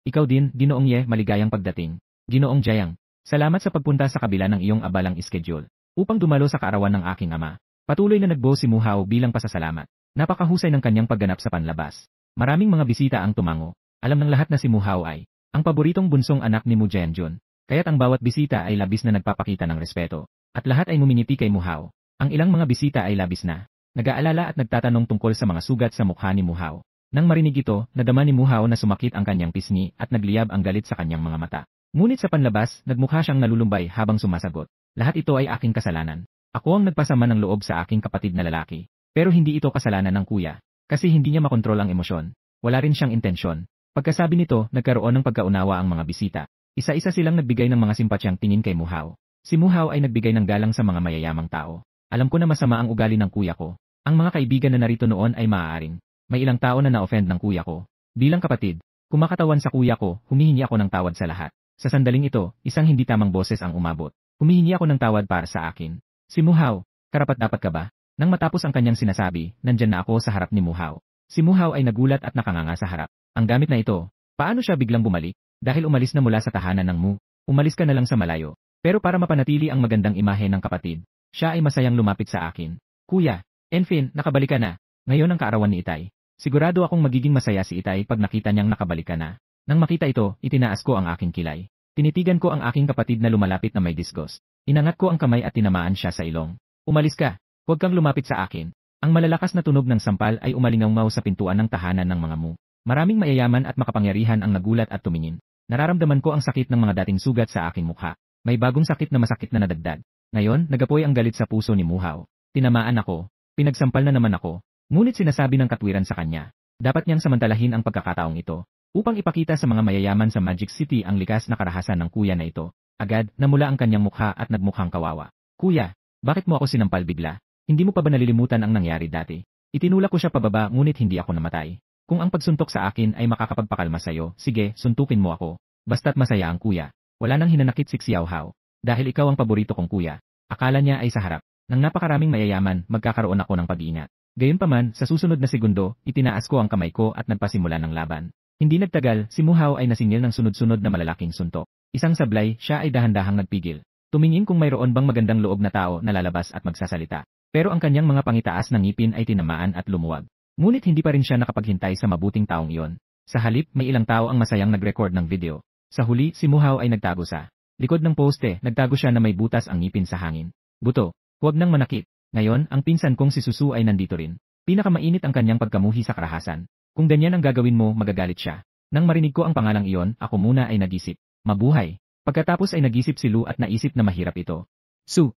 Ikaw din, Ginoong Ye, maligayang pagdating. Ginoong Jiang, salamat sa pagpunta sa kabila ng iyong abalang schedule upang dumalo sa kaarawan ng aking ama. Patuloy na nagbo si Mu Hao bilang pasasalamat. Napakahusay ng kanyang pagganap sa panlabas. Maraming mga bisita ang tumango. Alam ng lahat na si Mu Hao ay ang paboritong bunsong anak ni Mu Jianjun. Kaya't ang bawat bisita ay labis na nagpapakita ng respeto. At lahat ay ngumingiti kay Mu Hao. Ang ilang mga bisita ay labis na nag-aalala at nagtatanong tungkol sa mga sugat sa mukha ni Mu Hao. Nang marinig ito, nadama ni Mu Hao na sumakit ang kanyang pisngi at nagliyab ang galit sa kanyang mga mata. Ngunit sa panlabas, nagmukha siyang nalulumbay habang sumasagot. Lahat ito ay aking kasalanan. Ako ang nagpasama ng loob sa aking kapatid na lalaki. Pero hindi ito kasalanan ng kuya. Kasi hindi niya makontrol ang emosyon. Wala rin siyang intensyon. Pagkasabi nito, nagkaroon ng pagkaunawa ang mga bisita. Isa-isa silang nagbigay ng mga simpatyang tingin kay Mu Hao. Si Mu Hao ay nagbigay ng galang sa mga mayayamang tao. Alam ko na masama ang ugali ng kuya ko. Ang mga kaibigan na narito noon ay maaaring may ilang tao na na-offend ng kuya ko. Bilang kapatid, kumakatawan sa kuya ko, humihingi ako ng tawad sa lahat. Sa sandaling ito, isang hindi tamang boses ang umabot. Humihingi ako ng tawad para sa akin. Si Mu Hao, karapat-dapat ka ba? Nang matapos ang kanyang sinasabi, nandyan na ako sa harap ni Mu Hao. Si Mu Hao ay nagulat at nakanganga sa harap. Ang gamit na ito, paano siya biglang bumalik? Dahil umalis na mula sa tahanan ng Mu, umalis ka na lang sa malayo. Pero para mapanatili ang magandang imahe ng kapatid, siya ay masayang lumapit sa akin. Kuya, Enfin, nakabalik ka na. Ngayon ang kaarawan ni Itay. Sigurado akong magiging masaya si Itay pag nakita niyang nakabalik ka na. Nang makita ito, itinaas ko ang aking kilay. Tinitigan ko ang aking kapatid na lumalapit na may disgust. Inangat ko ang kamay at tinamaan siya sa ilong. Umalis ka. Huwag kang lumapit sa akin. Ang malalakas na tunog ng sampal ay umalingaw sa pintuan ng tahanan ng mga Mu. Maraming mayayaman at makapangyarihan ang nagulat at tumingin. Nararamdaman ko ang sakit ng mga dating sugat sa aking mukha. May bagong sakit na masakit na nadagdag. Ngayon, nagapoy ang galit sa puso ni Mu Hao. Tinamaan ako. Pinagsampal na naman ako. Ngunit sinasabi ng katwiran sa kanya. Dapat niyang samantalahin ang pagkakataong ito. Upang ipakita sa mga mayayaman sa Magic City ang likas na karahasan ng kuya na ito. Agad, namula ang kanyang mukha at nagmukhang kawawa. Kuya, bakit mo ako sinampal bigla? Hindi mo pa ba nalilimutan ang nangyari dati? Itinulak ko siya pababa ngunit hindi ako namatay. Kung ang pagsuntok sa akin ay makakapagpakalma sa'yo, sige, suntukin mo ako. Basta't masaya ang kuya. Wala nang hinanakit si Xiao Hao. Dahil ikaw ang paborito kong kuya. Akala niya ay sa harap. Nang napakaraming mayayaman, magkakaroon ako ng pag-iingat. Gayunpaman, sa susunod na segundo, itinaas ko ang kamay ko at nagpasimula ng laban. Hindi nagtagal, si Mu Hao ay nasingil ng sunod-sunod na malalaking suntok. Isang sablay, siya ay dahan-dahang nagpigil. Tumingin kung mayroon bang magandang loob na tao na lalabas at magsasalita. Pero ang kanyang mga pangitaas ng ngipin ay tinamaan at lumuwag. Ngunit hindi pa rin siya nakapaghintay sa mabuting taong iyon. Sa halip, may ilang tao ang masayang nag-record ng video. Sa huli, si Mu Hao ay nagtago sa likod ng poste, nagtago siya na may butas ang ngipin sa hangin. Buto, huwag nang manakit. Ngayon, ang pinsan kong si Susu ay nandito rin. Pinakamainit ang kanyang pagkamuhi sa karahasan. Kung ganyan ang gagawin mo, magagalit siya. Nang marinig ko ang pangalang iyon, ako muna ay nag-isip. Mabuhay. Pagkatapos ay nag-isip si Lu at naisip na mahirap ito. Su.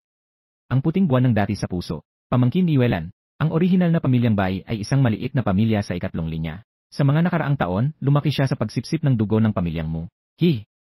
Ang puting buwan ng dati sa puso. Pamangkin ni Yuelan. Ang orihinal na pamilyang Bai ay isang maliit na pamilya sa ikatlong linya. Sa mga nakaraang taon, lumaki siya sa pagsipsip ng dugo ng pamilyang Mu.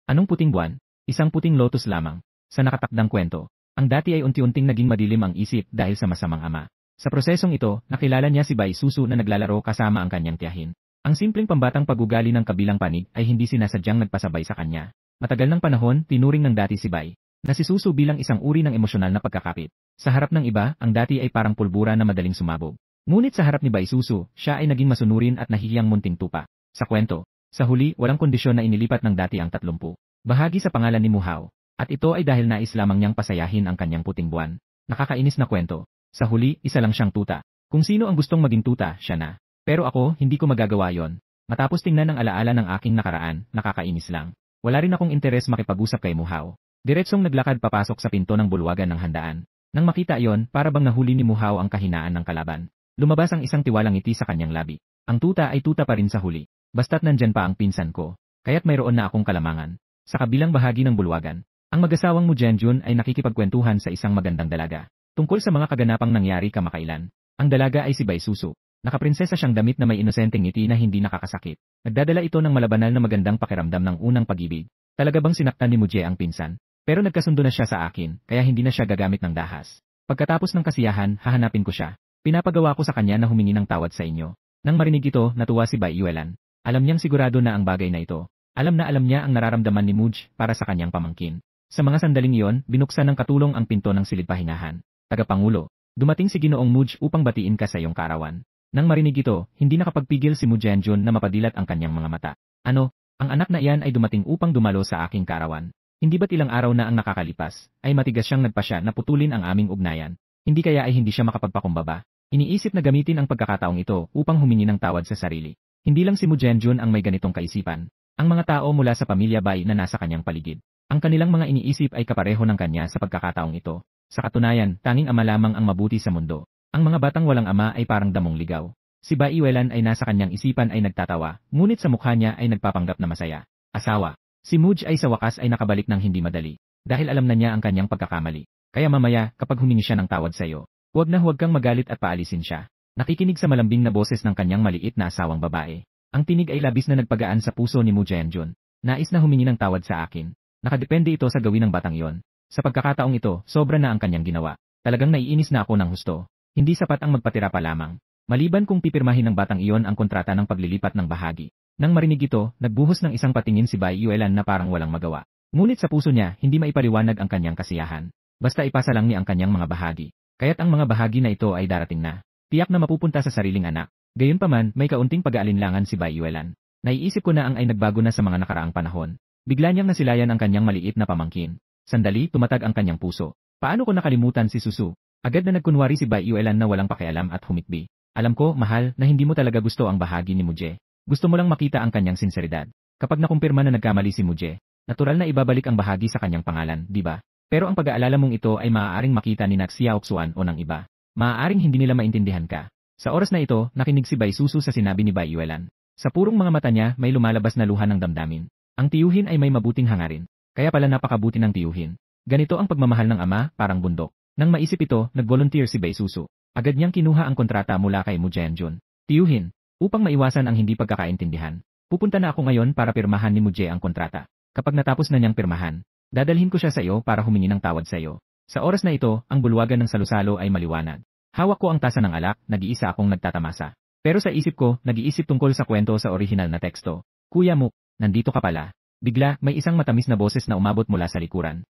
Anong puting buwan? Isang puting lotus lamang. Sa nakatakdang kwento, ang dati ay unti-unting naging madilim ang isip dahil sa masamang ama. Sa prosesong ito, nakilala niya si Bai Susu na naglalaro kasama ang kanyang tiyahin. Ang simpleng pambatang pag-ugali ng kabilang panig ay hindi sinasadyang nagpasabay sa kanya. Matagal ng panahon, tinuring ng dati si Bai na si Susu bilang isang uri ng emosyonal na pagkakapit. Sa harap ng iba, ang dati ay parang pulbura na madaling sumabog. Ngunit sa harap ni Bai Susu, siya ay naging masunurin at nahihiyang munting tupa. Sa kwento, sa huli, walang kondisyon na inilipat ng dati ang 30. Bahagi sa pangalan ni Mu Hao. At ito ay dahil nais lamang niyang pasayahin ang kanyang puting buwan. Nakakainis na kwento. Sa huli, isa lang siyang tuta. Kung sino ang gustong maging tuta, siya na. Pero ako, hindi ko magagawa yon. Matapos tingnan ang alaala ng aking nakaraan, nakakainis lang. Wala rin akong interes makipag-usap kay Mu Hao. Diretsong naglakad papasok sa pinto ng bulwagan ng handaan. Nang makita iyon, para bang nahuli ni Mu Hao ang kahinaan ng kalaban. Lumabas ang isang tiwalang ngiti sa kanyang labi. Ang tuta ay tuta pa rin sa huli. Basta't nandyan pa ang pinsan ko. Kaya't mayroon na akong kalamangan. Sa kabilang bahagi ng bulwagan, ang mag-asawang Mu Jianjun ay nakikipagkwentuhan sa isang magandang dalaga. Tungkol sa mga kaganapang nangyari kamakailan. Ang dalaga ay si Bai Susu. Nakaprinsesa siyang damit na may inosenteng ngiti na hindi nakakasakit. Nagdadala ito ng malabanal na magandang pakiramdam ng unang pag-ibig. Talaga bang sinaktan ni Mujie ang pinsan? Pero nagkasundo na siya sa akin, kaya hindi na siya gagamit ng dahas. Pagkatapos ng kasiyahan, hahanapin ko siya. Pinapagawa ko sa kanya na humingi ng tawad sa inyo. Nang marinig ito, natuwa si Bai Yuelan. Alam niyang sigurado na ang bagay na ito. Alam na alam niya ang nararamdaman ni Muj para sa kanyang pamangkin. Sa mga sandaling iyon, binuksan ng katulong ang pinto ng silid-pahingahan. Tagapangulo, dumating si Ginoong Muj upang batiin ka sa iyong kaarawan. Nang marinig ito, hindi nakapagpigil si Mu Jianjun na mapadilat ang kanyang mga mata. Ano, ang anak na iyan ay dumating upang dumalo sa aking kaarawan. Hindi ba't ilang araw na ang nakakalipas, ay matigas siyang nagpasya na putulin ang aming ugnayan. Hindi kaya ay hindi siya makapagpakumbaba. Iniisip na gamitin ang pagkakataong ito upang humingi ng tawad sa sarili. Hindi lang si Mu Jianjun ang may ganitong kaisipan. Ang mga tao mula sa pamilya Bai na nasa kanyang paligid. Ang kanilang mga iniisip ay kapareho ng kanya sa pagkakataong ito. Sa katunayan, tanging ama lamang ang mabuti sa mundo. Ang mga batang walang ama ay parang damong ligaw. Si Bai Yuelan ay nasa kanyang isipan ay nagtatawa, ngunit sa mukha niya ay nagpapanggap na masaya. Asawa. Si Muj ay sa wakas ay nakabalik ng hindi madali. Dahil alam na niya ang kanyang pagkakamali. Kaya mamaya, kapag humingi siya ng tawad sa iyo, huwag kang magalit at paalisin siya. Nakikinig sa malambing na boses ng kanyang maliit na asawang babae. Ang tinig ay labis na nagpagaan sa puso ni Mu Jianjun. Nais na humingi ng tawad sa akin. Nakadepende ito sa gawin ng batang iyon. Sa pagkakataong ito, sobra na ang kanyang ginawa. Talagang naiinis na ako ng husto. Hindi sapat ang magpatira pa lamang. Maliban kung pipirmahin ng batang iyon ang kontrata ng paglilipat ng bahagi. Nang marinig ito, nagbuhos ng isang patingin si Bai Yuelan na parang walang magawa. Ngunit sa puso niya, hindi maipaliwanag ang kanyang kasiyahan. Basta ipasa lang niya ang kanyang mga bahagi. Kaya't ang mga bahagi na ito ay darating na. Tiyak na mapupunta sa sariling anak. Gayunpaman, may kaunting pag-aalinlangan si Bai Yuelan. Naiisip ko na ang ay nagbago na sa mga nakaraang panahon. Bigla niyang nasilayan ang kanyang maliit na pamangkin. Sandali, tumatag ang kanyang puso. Paano ko nakalimutan si Susu? Agad na nagkunwari si Bai Yuelan na walang pakialam at humikbi. Alam ko, mahal, na hindi mo talaga gusto ang bahagi ni Mujie. Gusto mo lang makita ang kanyang sinseridad. Kapag nakumpirma na nagkamali si Mujie, natural na ibabalik ang bahagi sa kanyang pangalan, di ba? Pero ang pag-aalala mong ito ay maaaring makita ni Xiaoxuan o ng iba. Maaaring hindi nila maintindihan ka. Sa oras na ito, nakinig si Bai Susu sa sinabi ni Bai Yuelan. Sa purong mga mata niya, may lumalabas na luha ng damdamin. Ang tiyuhin ay may mabuting hangarin. Kaya pala napakabuti ng tiyuhin. Ganito ang pagmamahal ng ama, parang bundok. Nang maisip ito, nag-volunteer si Bai Susu. Agad niyang kinuha ang kontrata mula kay Mu Jianjun. Tiyuhin, upang maiwasan ang hindi pagkakaintindihan. Pupunta na ako ngayon para pirmahan ni Mujie ang kontrata. Kapag natapos na niyang pirmahan, dadalhin ko siya sa iyo para humingi ng tawad sa iyo. Sa oras na ito, ang bulwagan ng salusalo ay maliwanag. Hawak ko ang tasa ng alak, nag-iisa akong nagtatamasa. Pero sa isip ko, nag-iisip tungkol sa kwento sa orihinal na teksto. Kuya Mu, nandito ka pala. Bigla, may isang matamis na boses na umabot mula sa likuran.